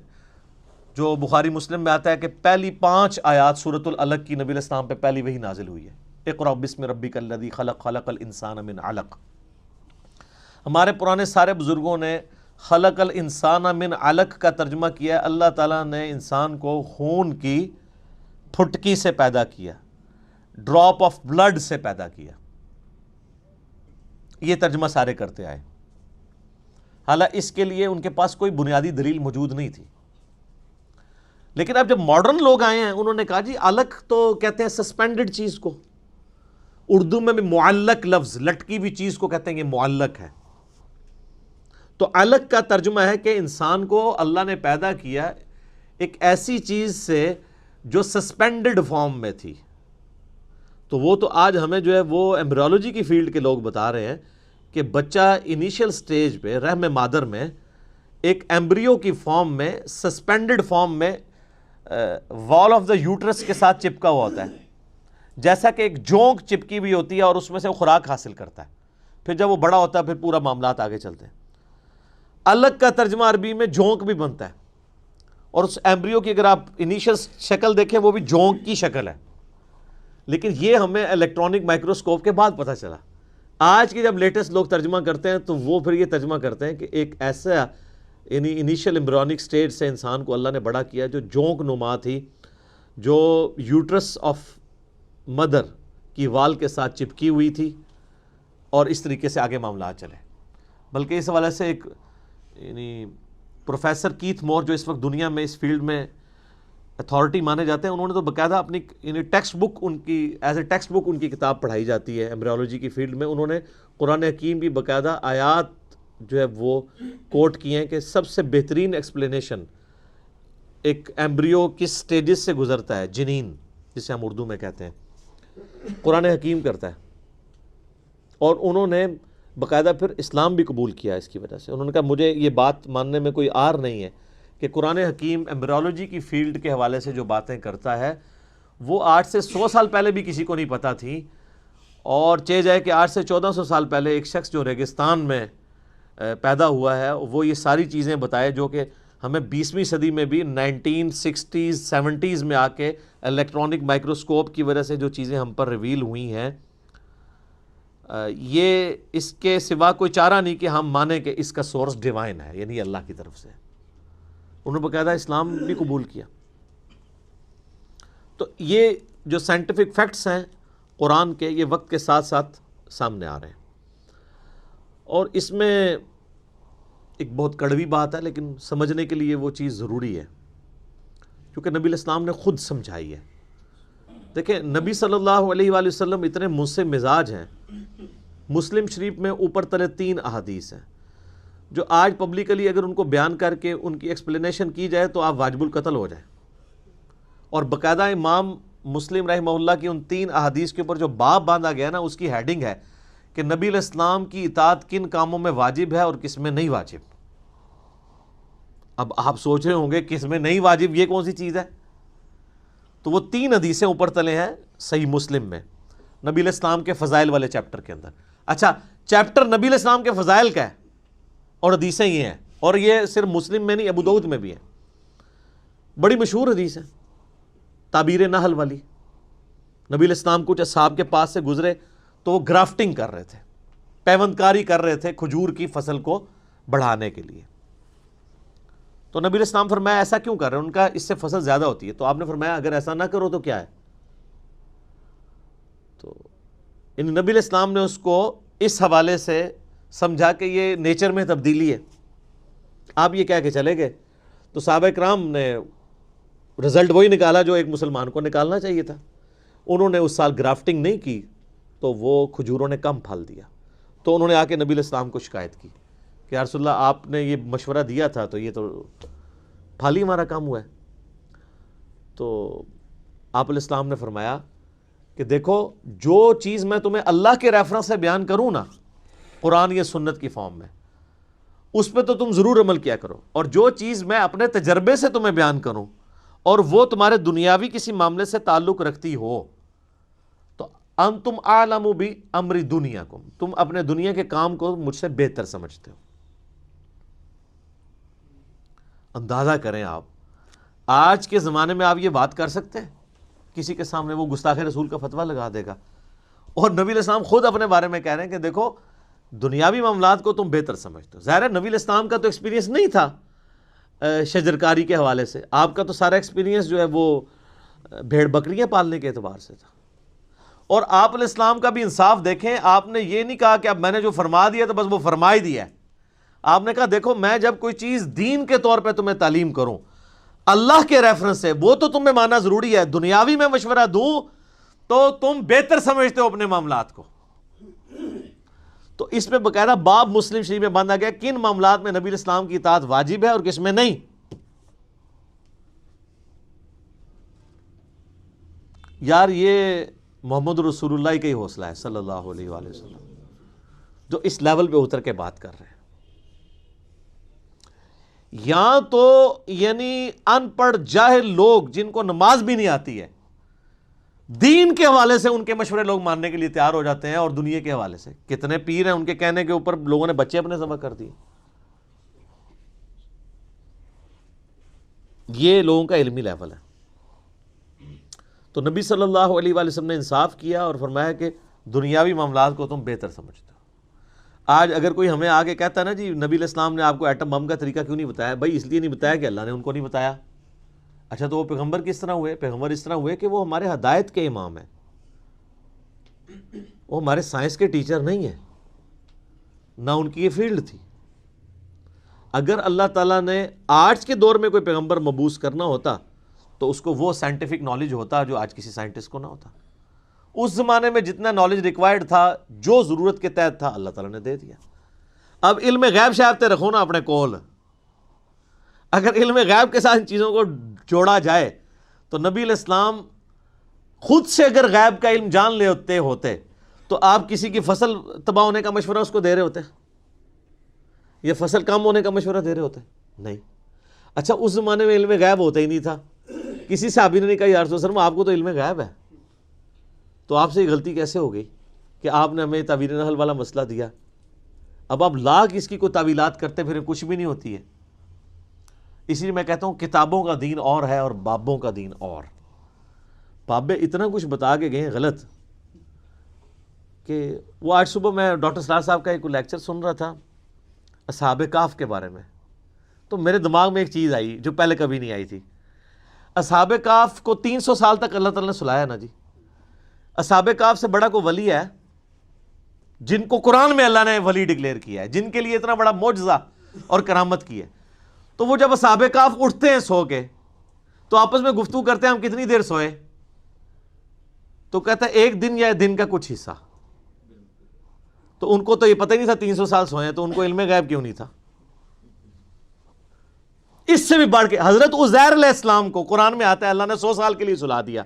جو بخاری مسلم میں آتا ہے کہ پہلی 5 آیات سورۃ العلق کی نبی علیہ السلام پہ پہلی وحی نازل ہوئی ہے، اقرأ بسم ربک الذی خلق، خلق الانسان من علق۔ ہمارے پرانے سارے بزرگوں نے خلق الانسان من علق کا ترجمہ کیا ہے، اللہ تعالیٰ نے انسان کو خون کی پھٹکی سے پیدا کیا، ڈراپ آف بلڈ سے پیدا کیا۔ یہ ترجمہ سارے کرتے آئے، حالانکہ اس کے لیے ان کے پاس کوئی بنیادی دلیل موجود نہیں تھی۔ لیکن اب جب ماڈرن لوگ آئے ہیں، انہوں نے کہا جی علق تو کہتے ہیں سسپینڈڈ چیز کو، اردو میں بھی معلق لفظ، لٹکی ہوئی چیز کو کہتے ہیں یہ معلق ہے۔ تو علق کا ترجمہ ہے کہ انسان کو اللہ نے پیدا کیا ایک ایسی چیز سے جو سسپینڈڈ فارم میں تھی۔ تو وہ تو آج ہمیں جو ہے وہ ایمبریولوجی کی فیلڈ کے لوگ بتا رہے ہیں کہ بچہ انیشیل سٹیج پہ رحم مادر میں ایک ایمبریو کی فارم میں، سسپینڈڈ فارم میں، وال آف دا یوٹرس کے ساتھ چپکا ہوا ہوتا ہے، جیسا کہ ایک جونک چپکی بھی ہوتی ہے اور اس میں سے وہ خوراک حاصل کرتا ہے۔ پھر جب وہ بڑا ہوتا ہے پھر پورا معاملات آگے چلتے ہیں۔ الگ کا ترجمہ عربی میں جونک بھی بنتا ہے، اور اس ایمبریو کی اگر آپ انیشل شکل دیکھیں وہ بھی جونک کی شکل ہے، لیکن یہ ہمیں الیکٹرانک مائکروسکوپ کے بعد پتہ چلا۔ آج کے جب لیٹسٹ لوگ ترجمہ کرتے ہیں تو وہ پھر یہ ترجمہ کرتے ہیں کہ ایک ایسا یعنی انیشل ایمبریونک سٹیج سے انسان کو اللہ نے بڑا کیا جو جونک نما تھی، جو یوٹرس آف مدر کی وال کے ساتھ چپکی ہوئی تھی، اور اس طریقے سے آگے معاملات چلے۔ بلکہ اس حوالے سے ایک یعنی پروفیسر کیتھ مور جو اس وقت دنیا میں اس فیلڈ میں اتھارٹی مانے جاتے ہیں، انہوں نے تو باقاعدہ اپنی یعنی ٹیکسٹ بک، ان کی ایز اے ٹیکسٹ بک ان کی کتاب پڑھائی جاتی ہے ایمبریولوجی کی فیلڈ میں، انہوں نے قرآن حکیم کی باقاعدہ آیات جو ہے وہ کوٹ کی ہیں کہ سب سے بہترین ایکسپلینیشن ایک ایمبریو کس سٹیجز سے گزرتا ہے، جنین جسے ہم اردو میں کہتے ہیں، قرآن حکیم کرتا ہے۔ اور انہوں نے باقاعدہ پھر اسلام بھی قبول کیا اس کی وجہ سے۔ انہوں نے کہا مجھے یہ بات ماننے میں کوئی عار نہیں ہے کہ قرآن حکیم ایمبریولوجی کی فیلڈ کے حوالے سے جو باتیں کرتا ہے وہ 8 سے 100 سال پہلے بھی کسی کو نہیں پتہ تھی، اور چہ جائے کہ 8 سے 1400 سال پہلے ایک شخص جو ریگستان میں پیدا ہوا ہے وہ یہ ساری چیزیں بتائے جو کہ ہمیں 20ویں صدی میں بھی 1960s 70s میں آ کے الیکٹرانک مائکروسکوپ کی وجہ سے جو چیزیں ہم پر ریویل ہوئی ہیں، یہ اس کے سوا کوئی چارہ نہیں کہ ہم مانیں کہ اس کا سورس ڈیوائن ہے، یعنی اللہ کی طرف سے۔ انہوں نے باقاعدہ اسلام بھی قبول کیا۔ تو یہ جو سائنٹیفک فیکٹس ہیں قرآن کے، یہ وقت کے ساتھ ساتھ سامنے آ رہے ہیں، اور اس میں ایک بہت کڑوی بات ہے لیکن سمجھنے کے لیے وہ چیز ضروری ہے، کیونکہ نبی علیہ السلام نے خود سمجھائی ہے۔ دیکھیں نبی صلی اللہ علیہ وآلہ وسلم اتنے منصف مزاج ہیں، مسلم شریف میں اوپر تلے 3 احادیث ہیں جو آج پبلکلی اگر ان کو بیان کر کے ان کی ایکسپلینیشن کی جائے تو آپ واجب القتل ہو جائیں، اور باقاعدہ امام مسلم رحمہ اللہ کی ان 3 احادیث کے اوپر جو باب باندھا گیا نا، اس کی ہیڈنگ ہے کہ نبی علیہ السلام کی اطاعت کن کاموں میں واجب ہے اور کس میں نہیں واجب۔ اب آپ سوچ رہے ہوں گے کس میں نہیں واجب، یہ کون سی چیز ہے؟ تو وہ 3 حدیثیں اوپر تلے ہیں صحیح مسلم میں، نبی علیہ السلام کے فضائل والے چیپٹر کے اندر۔ اچھا، چیپٹر نبی علیہ السلام کے فضائل کا ہے اور حدیثیں یہ ہیں، اور یہ صرف مسلم میں نہیں، ابو داؤد میں بھی ہے، بڑی مشہور حدیث ہے تعبیر نحل والی۔ نبی علیہ السلام کچھ اصحاب کے پاس سے گزرے تو وہ گرافٹنگ کر رہے تھے، پیوند کاری کر رہے تھے کھجور کی فصل کو بڑھانے کے لیے۔ تو نبی علیہ السلام فرمایا ایسا کیوں کر رہے ہیں؟ ان کا اس سے فصل زیادہ ہوتی ہے۔ تو آپ نے فرمایا اگر ایسا نہ کرو تو کیا ہے؟ تو نبی علیہ السلام نے اس کو اس حوالے سے سمجھا کہ یہ نیچر میں تبدیلی ہے، آپ یہ کہہ کے چلے گئے۔ تو صحابہ کرام نے رزلٹ وہی نکالا جو ایک مسلمان کو نکالنا چاہیے تھا۔ انہوں نے اس سال گرافٹنگ نہیں کی تو وہ کھجوروں نے کم پھل دیا۔ تو انہوں نے آ کے نبی علیہ السلام کو شکایت کی کہ یا رسول اللہ آپ نے یہ مشورہ دیا تھا تو یہ تو پھل ہی ہمارا کم ہوا ہے۔ تو آپ علیہ السلام نے فرمایا کہ دیکھو جو چیز میں تمہیں اللہ کے ریفرنس سے بیان کروں نا، قرآن یا سنت کی فارم میں، اس پہ تو تم ضرور عمل کیا کرو، اور جو چیز میں اپنے تجربے سے تمہیں بیان کروں اور وہ تمہارے دنیاوی کسی معاملے سے تعلق رکھتی ہو تو انتم اعلم بامر دنیاکم، تم اپنے دنیا کے کام کو مجھ سے بہتر سمجھتے ہو۔ اندازہ کریں آپ آج کے زمانے میں آپ یہ بات کر سکتے ہیں کسی کے سامنے؟ وہ گستاخ رسول کا فتویٰ لگا دے گا۔ اور نبی علیہ السلام خود اپنے بارے میں کہہ رہے ہیں کہ دیکھو دنیاوی معاملات کو تم بہتر سمجھتے ہو۔ ظاہر ہے نبی علیہ السلام کا تو ایکسپیرینس نہیں تھا شجرکاری کے حوالے سے، آپ کا تو سارا ایکسپیرینس جو ہے وہ بھیڑ بکریاں پالنے کے اعتبار سے تھا۔ اور آپ علیہ السلام کا بھی انصاف دیکھیں، آپ نے یہ نہیں کہا کہ اب میں نے جو فرما دیا تو بس وہ فرما ہی دیا ہے۔ آپ نے کہا دیکھو میں جب کوئی چیز دین کے طور پہ تمہیں تعلیم کروں اللہ کے ریفرنس سے، وہ تو تمہیں ماننا ضروری ہے، دنیاوی میں مشورہ دوں تو تم بہتر سمجھتے ہو اپنے معاملات کو۔ تو اس پہ باقاعدہ باب مسلم شریف میں باندھا گیا کن معاملات میں نبی علیہ السلام کی اطاعت واجب ہے اور کس میں نہیں۔ یار یہ محمد رسول اللہ کا ہی حوصلہ ہے صلی اللہ علیہ وآلہ وسلم، جو اس لیول پہ اتر کے بات کر رہے ہیں۔ یا تو یعنی ان پڑھ جاہل لوگ جن کو نماز بھی نہیں آتی ہے، دین کے حوالے سے ان کے مشورے لوگ ماننے کے لیے تیار ہو جاتے ہیں، اور دنیا کے حوالے سے کتنے پیر ہیں ان کے کہنے کے اوپر لوگوں نے بچے اپنے ذبح کر دیے۔ یہ لوگوں کا علمی لیول ہے۔ تو نبی صلی اللہ علیہ وآلہ وسلم نے انصاف کیا اور فرمایا کہ دنیاوی معاملات کو تم بہتر سمجھتے ہو۔ آج اگر کوئی ہمیں آگے کہتا ہے نا جی نبی علیہ السلام نے آپ کو ایٹم بم کا طریقہ کیوں نہیں بتایا؟ بھائی اس لیے نہیں بتایا کہ اللہ نے ان کو نہیں بتایا۔ اچھا تو وہ پیغمبر کس طرح ہوئے؟ پیغمبر اس طرح ہوئے کہ وہ ہمارے ہدایت کے امام ہیں، وہ ہمارے سائنس کے ٹیچر نہیں ہیں، نہ ان کی یہ فیلڈ تھی۔ اگر اللہ تعالیٰ نے آج کے دور میں کوئی پیغمبر مبعوث کرنا ہوتا تو اس کو وہ سائنٹیفک نالج ہوتا جو آج کسی سائنٹسٹ کو نہ ہوتا۔ اس زمانے میں جتنا نالج ریکوائرڈ تھا، جو ضرورت کے تحت تھا، اللہ تعالیٰ نے دے دیا۔ اب علم غیب شاہتے رکھو نا اپنے کول۔ اگر علم غیب کے ساتھ ان چیزوں کو جوڑا جائے تو نبی علیہ السلام خود سے اگر غیب کا علم جان لیتے ہوتے تو آپ کسی کی فصل تباہ ہونے کا مشورہ اس کو دے رہے ہوتے؟ یا فصل کم ہونے کا مشورہ دے رہے ہوتے؟ نہیں۔ اچھا اس زمانے میں علم غیب ہوتا ہی نہیں تھا، کسی صحابی نے نہیں کہا یا رسول اللہ آپ کو تو علم غیب ہے، تو آپ سے یہ غلطی کیسے ہو گئی کہ آپ نے ہمیں تعبیر نحل والا مسئلہ دیا؟ اب آپ لاکھ اس کی کوئی تعویلات کرتے پھر کچھ بھی نہیں ہوتی ہے۔ اسی لیے میں کہتا ہوں کتابوں کا دین اور ہے اور بابوں کا دین اور۔ بابے اتنا کچھ بتا کے گئے ہیں غلط کہ وہ آج صبح میں ڈاکٹر سراج صاحب کا ایک لیکچر سن رہا تھا اصحاب کہف کے بارے میں، تو میرے دماغ میں ایک چیز آئی جو پہلے کبھی نہیں آئی تھی۔ اصحاب کہف کو 300 سال تک اللہ تعالیٰ نے سلایا نا جی۔ اصحاب کہف سے بڑا کوئی ولی ہے جن کو قرآن میں اللہ نے ولی ڈکلیئر کیا ہے، جن کے لیے اتنا بڑا معجزہ اور کرامت کی ہے؟ تو وہ جب اصحاب کہف اٹھتے ہیں سو کے تو آپس میں گفتگو کرتے ہیں ہم کتنی دیر سوئے؟ تو کہتا ہے ایک دن یا دن کا کچھ حصہ۔ تو ان کو تو یہ پتہ ہی نہیں تھا 300 سال سوئے ہیں، تو ان کو علم غیب کیوں نہیں تھا؟ اس سے بھی بڑھ کے حضرت عزیر علیہ السلام کو قرآن میں آتا ہے اللہ نے 100 سال کے لیے سلا دیا۔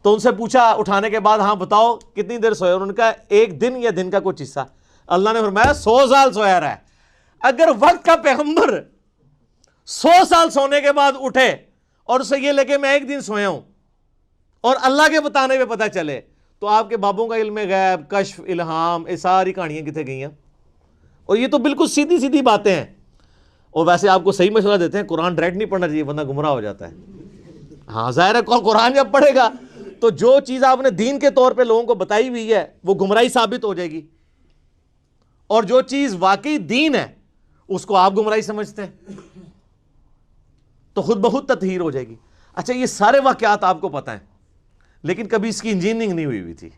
تو ان سے پوچھا اٹھانے کے بعد ہاں بتاؤ کتنی دیر سوئے؟ انہوں نے کہا ایک دن یا دن کا کچھ حصہ۔ اللہ نے فرمایا 100 سال سویا رہا ہے۔ اگر وقت کا پیغمبر 100 سال سونے کے بعد اٹھے اور اسے یہ لگے میں ایک دن سویا ہوں اور اللہ کے بتانے پہ پتہ چلے، تو آپ کے بابوں کا علم غیب، کشف، الہام، یہ ساری کہانیاں کتنے گئی ہیں؟ اور یہ تو بالکل سیدھی سیدھی باتیں ہیں. اور ویسے آپ کو صحیح مشورہ دیتے ہیں قرآن ڈائریکٹ نہیں پڑھنا چاہیے، بندہ گمراہ ہو جاتا ہے. ہاں ظاہر ہے قرآن جب پڑھے گا تو جو چیز آپ نے دین کے طور پہ لوگوں کو بتائی ہوئی ہے وہ گمراہی ثابت ہو جائے گی، اور جو چیز واقعی دین ہے اس کو آپ گمراہی سمجھتے ہیں تو خود بخود تطہیر ہو جائے گی. اچھا یہ سارے واقعات آپ کو پتہ ہیں لیکن کبھی اس کی انجینئرنگ نہیں ہوئی تھی.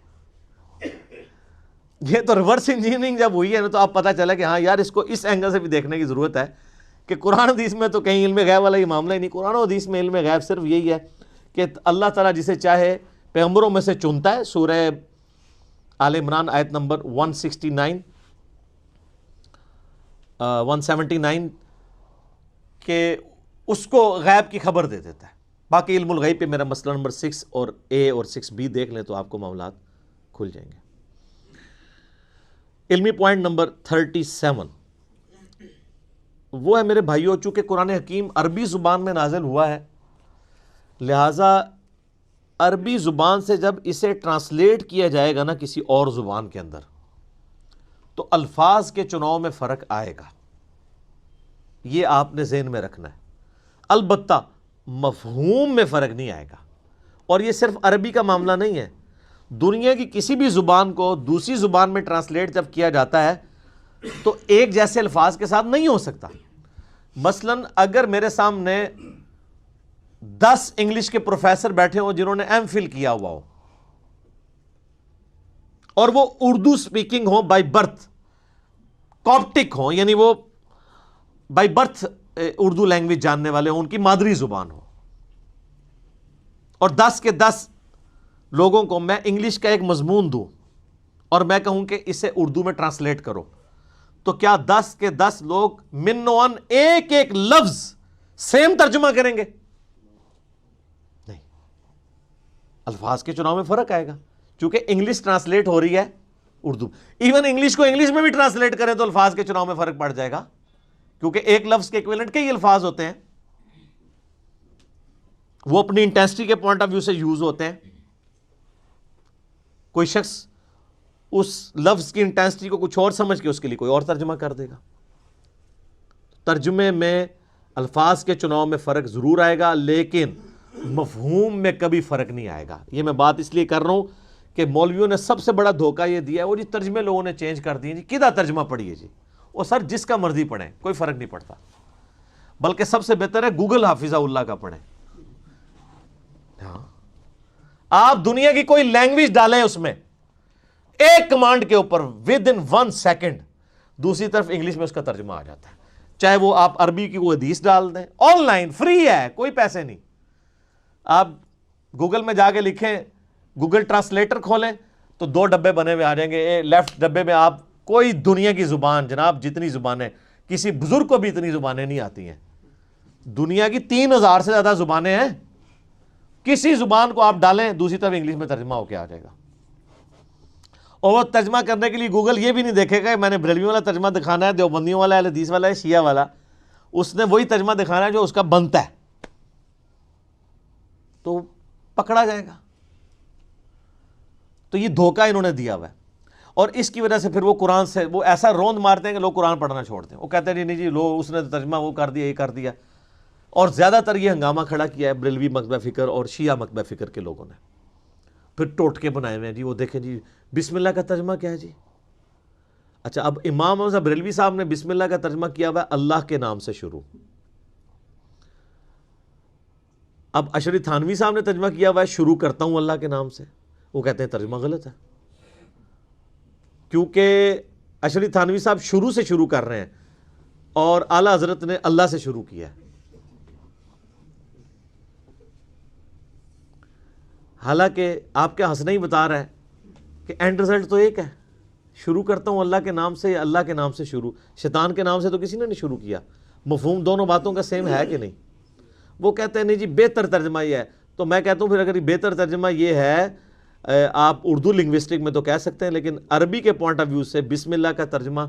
یہ تو ریورس انجینئرنگ جب ہوئی ہے نا تو آپ پتہ چلا کہ ہاں یار اس کو اس اینگل سے بھی دیکھنے کی ضرورت ہے کہ قرآن حدیث میں تو کہیں علم غیب والا یہ معاملہ ہی نہیں. قرآن و حدیث میں علم غیب صرف یہی ہے کہ اللہ تعالیٰ جسے چاہے پیغمبروں میں سے چنتا ہے. سورہ آل عمران آیت نمبر 179 کہ اس کو غیب کی خبر دے دیتا ہے. باقی علم الغیب پہ میرا مسئلہ نمبر 6 اور A اور 6B دیکھ لیں تو آپ کو معاملات کھل جائیں گے. علمی پوائنٹ نمبر 37 وہ ہے میرے بھائیوں، چونکہ قرآن حکیم عربی زبان میں نازل ہوا ہے لہٰذا عربی زبان سے جب اسے ٹرانسلیٹ کیا جائے گا نا کسی اور زبان کے اندر تو الفاظ کے چناؤ میں فرق آئے گا. یہ آپ نے ذہن میں رکھنا ہے. البتہ مفہوم میں فرق نہیں آئے گا. اور یہ صرف عربی کا معاملہ نہیں ہے، دنیا کی کسی بھی زبان کو دوسری زبان میں ٹرانسلیٹ جب کیا جاتا ہے تو ایک جیسے الفاظ کے ساتھ نہیں ہو سکتا. مثلا اگر میرے سامنے 10 انگلش کے پروفیسر بیٹھے ہوں جنہوں نے ایم فل کیا ہوا ہو اور وہ اردو سپیکنگ ہو بائی برتھ، کاپٹک ہوں یعنی وہ بائی برتھ اردو لینگویج جاننے والے ہوں، ان کی مادری زبان ہو، اور 10 کے 10 لوگوں کو میں انگلش کا ایک مضمون دوں اور میں کہوں کہ اسے اردو میں ٹرانسلیٹ کرو، تو کیا 10 کے 10 لوگ منوان ایک ایک لفظ سیم ترجمہ کریں گے؟ نہیں، الفاظ کے چناؤ میں فرق آئے گا چونکہ انگلش ٹرانسلیٹ ہو رہی ہے اردو. ایون انگلش کو انگلش میں بھی ٹرانسلیٹ کریں تو الفاظ کے چناؤ میں فرق پڑ جائے گا کیونکہ ایک لفظ کے ایکویلنٹ کئی الفاظ ہوتے ہیں، وہ اپنی انٹینسٹی کے پوائنٹ آف ویو سے یوز ہوتے ہیں. کوئی شخص اس لفظ کی انٹینسٹی کو کچھ اور سمجھ کے اس کے لیے کوئی اور ترجمہ کر دے گا. ترجمے میں الفاظ کے چناؤ میں فرق ضرور آئے گا لیکن مفہوم میں کبھی فرق نہیں آئے گا. یہ میں بات اس لیے کر رہا ہوں کہ مولویوں نے سب سے بڑا دھوکہ یہ دیا ہے وہ جی ترجمے لوگوں نے چینج کر دیے جی کدھر ترجمہ پڑھیے جی، اور سر جس کا مرضی پڑھیں کوئی فرق نہیں پڑتا، بلکہ سب سے بہتر ہے گوگل حافظہ اللہ کا پڑھیں. ہاں آپ دنیا کی کوئی لینگویج ڈالیں اس میں ایک کمانڈ کے اوپر ود ان 1 سیکنڈ دوسری طرف انگلش میں اس کا ترجمہ آ جاتا ہے. چاہے وہ آپ عربی کی کوئی حدیث ڈال دیں، آن لائن فری ہے، کوئی پیسے نہیں. آپ گوگل میں جا کے لکھیں، گوگل ٹرانسلیٹر کھولیں تو 2 ڈبے بنے ہوئے آ جائیں گے. لیفٹ ڈبے میں آپ کوئی دنیا کی زبان، جناب جتنی زبانیں، کسی بزرگ کو بھی اتنی زبانیں نہیں آتی ہیں، دنیا کی 3000 سے زیادہ زبانیں ہیں، کسی زبان کو آپ ڈالیں دوسری طرف انگلش میں ترجمہ ہو کے آ جائے گا. اور وہ ترجمہ کرنے کے لیے گوگل یہ بھی نہیں دیکھے گا کہ میں نے بریلوی والا ترجمہ دکھانا ہے، دیوبندیوں والا ہے، اہل حدیث والا ہے، شیعہ والا. اس نے وہی ترجمہ دکھانا ہے جو اس کا بنتا ہے، تو پکڑا جائے گا. تو یہ دھوکہ انہوں نے دیا ہوا ہے اور اس کی وجہ سے پھر وہ قرآن سے وہ ایسا روند مارتے ہیں کہ لوگ قرآن پڑھنا چھوڑتے ہیں. وہ کہتے ہیں نہیں جی لو اس نے ترجمہ وہ کر دیا، یہ کر دیا. اور زیادہ تر یہ ہنگامہ کھڑا کیا ہے بریلوی مکتبہ فکر اور شیعہ مکتبہ فکر کے لوگوں نے. پھر ٹوٹکے بنائے ہوئے ہیں جی، وہ دیکھیں جی بسم اللہ کا ترجمہ کیا ہے جی. اچھا اب امام احمد بریلوی صاحب نے بسم اللہ کا ترجمہ کیا ہوا ہے اللہ کے نام سے شروع. اب اشری تھانوی صاحب نے ترجمہ کیا ہوا ہے شروع کرتا ہوں اللہ کے نام سے. وہ کہتے ہیں ترجمہ غلط ہے کیونکہ اشری تھانوی صاحب شروع سے شروع کر رہے ہیں اور اعلیٰ حضرت نے اللہ سے شروع کیا ہے. حالانکہ آپ کا ہنسنا ہی بتا رہا ہے کہ اینڈ رزلٹ تو ایک ہے، شروع کرتا ہوں اللہ کے نام سے یا اللہ کے نام سے شروع. شیطان کے نام سے تو کسی نے نہیں شروع کیا. مفہوم دونوں باتوں کا سیم ہے کہ نہیں؟ وہ کہتے ہیں نہیں جی بہتر ترجمہ یہ ہے. تو میں کہتا ہوں پھر اگر یہ بہتر ترجمہ یہ ہے آپ اردو لنگوسٹک میں تو کہہ سکتے ہیں لیکن عربی کے پوائنٹ آف ویو سے بسم اللہ کا ترجمہ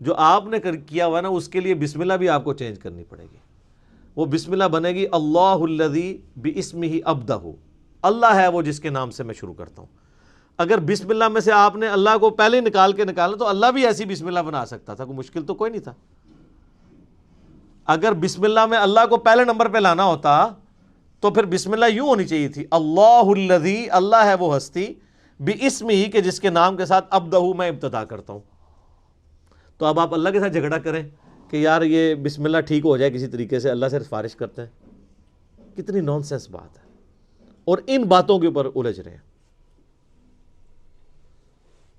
جو آپ نے کیا ہوا ہے نا اس کے لیے بسم اللہ بھی آپ کو چینج کرنی پڑے گی. وہ بسم اللہ بنے گی اللہ الذی باسمہ ابدہ، اللہ ہے وہ جس کے نام سے میں شروع کرتا ہوں. اگر بسم اللہ میں سے آپ نے اللہ کو پہلے ہی نکال کے نکالا تو اللہ بھی ایسی بسم اللہ بنا سکتا تھا، کوئی مشکل تو کوئی نہیں تھا۔ اگر بسم اللہ میں اللہ کو پہلے نمبر پہ لانا ہوتا تو پھر بسم اللہ یوں ہونی چاہیے تھی، اللہ الذی، اللہ ہے وہ ہستی، بِاسمہ، کہ جس کے نام کے ساتھ ابدہ میں ابتدا کرتا ہوں۔ تو اب آپ اللہ کے ساتھ جھگڑا کریں کہ یار یہ بسم اللہ ٹھیک ہو جائے کسی طریقے سے، اللہ سے سفارش کرتے ہیں، کتنی نان سینس بات ہے، اور ان باتوں کے اوپر الجھ رہے ہیں۔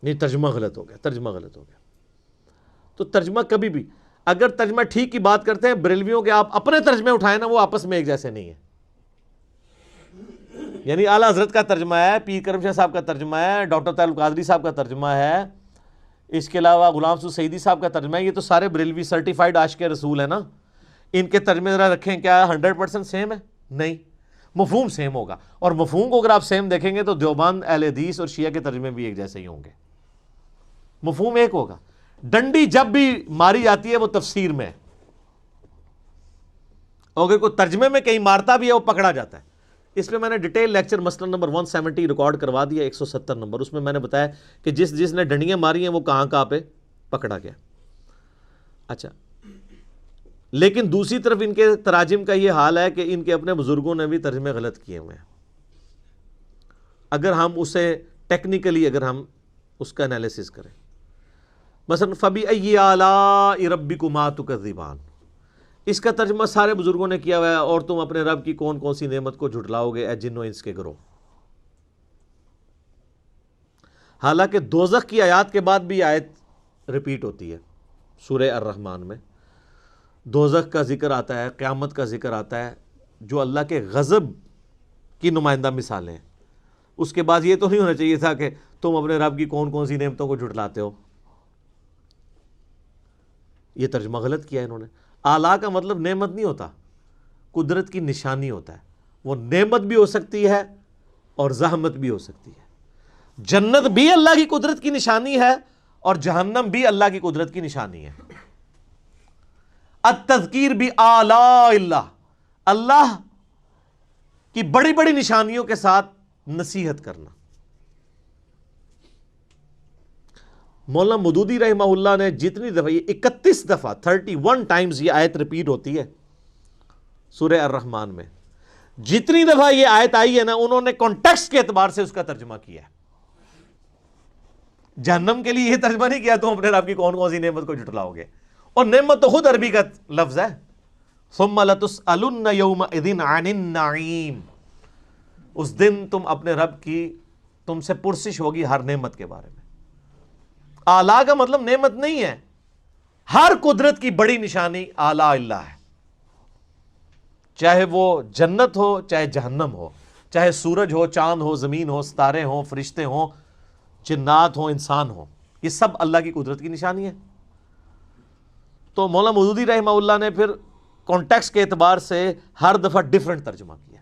نہیں، ترجمہ غلط ہو گیا، ترجمہ غلط ہو گیا۔ تو ترجمہ کبھی بھی، اگر ترجمہ ٹھیک کی بات کرتے ہیں، بریلویوں کے آپ اپنے ترجمے اٹھائیں نا، وہ آپس میں ایک جیسے نہیں ہیں۔ یعنی اعلیٰ حضرت کا ترجمہ ہے، پیر کرم شاہ صاحب کا ترجمہ ہے، ڈاکٹر طاہر القادری صاحب کا ترجمہ ہے، اس کے علاوہ غلام سعود سعیدی صاحب کا ترجمہ ہے، یہ تو سارے بریلوی سرٹیفائڈ عاشق رسول ہیں نا، ان کے ترجمے ذرا رکھیں، کیا 100% سیم ہے؟ نہیں، مفہوم سیم ہوگا، اور مفہوم کو اگر آپ سیم دیکھیں گے تو دیوبند، اہل حدیث اور شیعہ کے ترجمے بھی ایک جیسے ہی ہوں گے، مفہوم ایک ہوگا۔ ڈنڈی جب بھی ماری جاتی ہے وہ تفسیر میں ہے، اگر کوئی ترجمے میں کہیں مارتا بھی ہے وہ پکڑا جاتا ہے۔ اس پہ میں نے ڈیٹیل لیکچر مسئلہ نمبر 170 ریکارڈ کروا دیا، 170 نمبر، اس میں میں نے بتایا کہ جس نے ڈنڈیاں ماری ہیں وہ کہاں پہ پکڑا گیا۔ اچھا، لیکن دوسری طرف ان کے تراجم کا یہ حال ہے کہ ان کے اپنے بزرگوں نے بھی ترجمے غلط کیے ہوئے ہیں۔ اگر ہم اسے ٹیکنیکلی اگر ہم اس کا انالیسس کریں، مثلا فَبِأَيِّ آلَاءِ رَبِّكُمَا تُكَذِّبَانِ، اس کا ترجمہ سارے بزرگوں نے کیا ہوا ہے، اور تم اپنے رب کی کون کون سی نعمت کو جھٹلاؤ گے اے جن و انس کے گروہ۔ حالانکہ دوزخ کی آیات کے بعد بھی آیت ریپیٹ ہوتی ہے سورہ الرحمن میں، دوزخ کا ذکر آتا ہے، قیامت کا ذکر آتا ہے، جو اللہ کے غضب کی نمائندہ مثالیں ہیں۔ اس کے بعد یہ تو نہیں ہونا چاہیے تھا کہ تم اپنے رب کی کون کون سی نعمتوں کو جھٹلاتے ہو۔ یہ ترجمہ غلط کیا ہے انہوں نے۔ آلہ کا مطلب نعمت نہیں ہوتا، قدرت کی نشانی ہوتا ہے، وہ نعمت بھی ہو سکتی ہے اور زحمت بھی ہو سکتی ہے۔ جنت بھی اللہ کی قدرت کی نشانی ہے اور جہنم بھی اللہ کی قدرت کی نشانی ہے۔ التذکیر بآلاء اللہ، اللہ کی بڑی بڑی نشانیوں کے ساتھ نصیحت کرنا۔ مولانا مودودی رحمہ اللہ نے جتنی دفعہ، یہ 31 دفعہ 31 ٹائمز یہ آیت ریپیٹ ہوتی ہے سورہ الرحمن میں، جتنی دفعہ یہ آیت آئی ہے نا، انہوں نے کانٹیکسٹ کے اعتبار سے اس کا ترجمہ کیا ہے۔ جہنم کے لیے یہ ترجمہ نہیں کیا تم اپنے رب کی کون کون سی نعمت کو جھٹلاؤ گے، اور نعمت تو خود عربی کا لفظ ہے، ثم لتسألن یومئذ عن النعیم، اس دن تم اپنے رب کی، تم سے پرسش ہوگی ہر نعمت کے بارے میں۔ آلہ کا مطلب نعمت نہیں ہے، ہر قدرت کی بڑی نشانی آلہ اللہ ہے، چاہے وہ جنت ہو چاہے جہنم ہو، چاہے سورج ہو، چاند ہو، زمین ہو، ستارے ہوں، فرشتے ہوں، جنات ہوں، انسان ہوں، یہ سب اللہ کی قدرت کی نشانی ہے۔ تو مولانا مودودی رحمہ اللہ نے پھر کانٹیکسٹ کے اعتبار سے ہر دفعہ ڈیفرنٹ ترجمہ کیا۔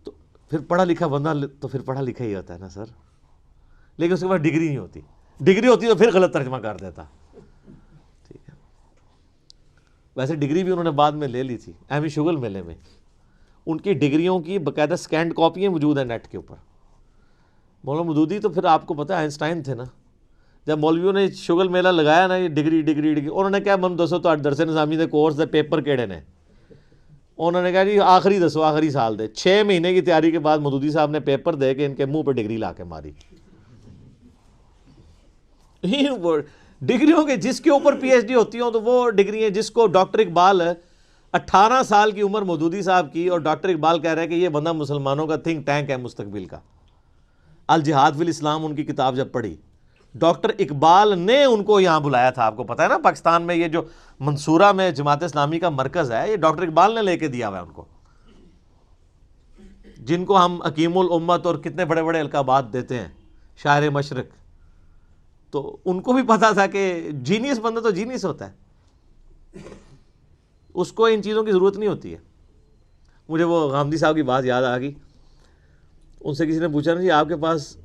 تو پھر پڑھا لکھا بندہ تو پھر پڑھا لکھا ہی ہوتا ہے نا سر، لیکن اس کے پاس ڈگری نہیں ہوتی، ڈگری ہوتی تو پھر غلط ترجمہ کر دیتا۔ ٹھیک ہے، ویسے ڈگری بھی انہوں نے بعد میں لے لی تھی ایم شغل میلے میں، ان کی ڈگریوں کی باقاعدہ سکینڈ کاپیاں موجود ہیں نیٹ کے اوپر۔ مولانا مودودی تو پھر آپ کو پتہ ہے آئنسٹائن تھے نا، جب مولویوں نے شغل میلہ لگایا نا، یہ ڈگری ڈگری ڈگری، انہوں نے کیا من دسو تو درس نظامی دے کورس دے پیپر کیڑے نے، انہوں نے کہا جی آخری دسو، آخری سال دے 6 مہینے کی تیاری کے بعد مودودی صاحب نے پیپر دے کے ان کے منہ پہ ڈگری لا کے ماری۔ ڈگریوں کے جس کے اوپر پی ایچ ڈی ہوتی ہوں تو وہ ڈگری ہیں، جس کو ڈاکٹر اقبال 18 سال کی عمر مودودی صاحب کی، اور ڈاکٹر اقبال کہہ رہے ہیں کہ یہ بندہ مسلمانوں کا تھنک ٹینک ہے مستقبل کا۔ الجہاد فی الاسلام ان کی کتاب جب پڑھی، ڈاکٹر اقبال نے ان کو یہاں بلایا تھا۔ آپ کو پتہ ہے نا پاکستان میں یہ جو منصورہ میں جماعت اسلامی کا مرکز ہے، یہ ڈاکٹر اقبال نے لے کے دیا ہوا ہے ان کو، جن کو ہم حکیم الامت اور کتنے بڑے بڑے القابات دیتے ہیں، شاعر مشرق۔ تو ان کو بھی پتا تھا کہ جینیس بندہ تو جینیس ہوتا ہے، اس کو ان چیزوں کی ضرورت نہیں ہوتی ہے۔ مجھے وہ غامدی صاحب کی بات یاد آ گئی، ان سے کسی نے پوچھا نا جی آپ کے پاس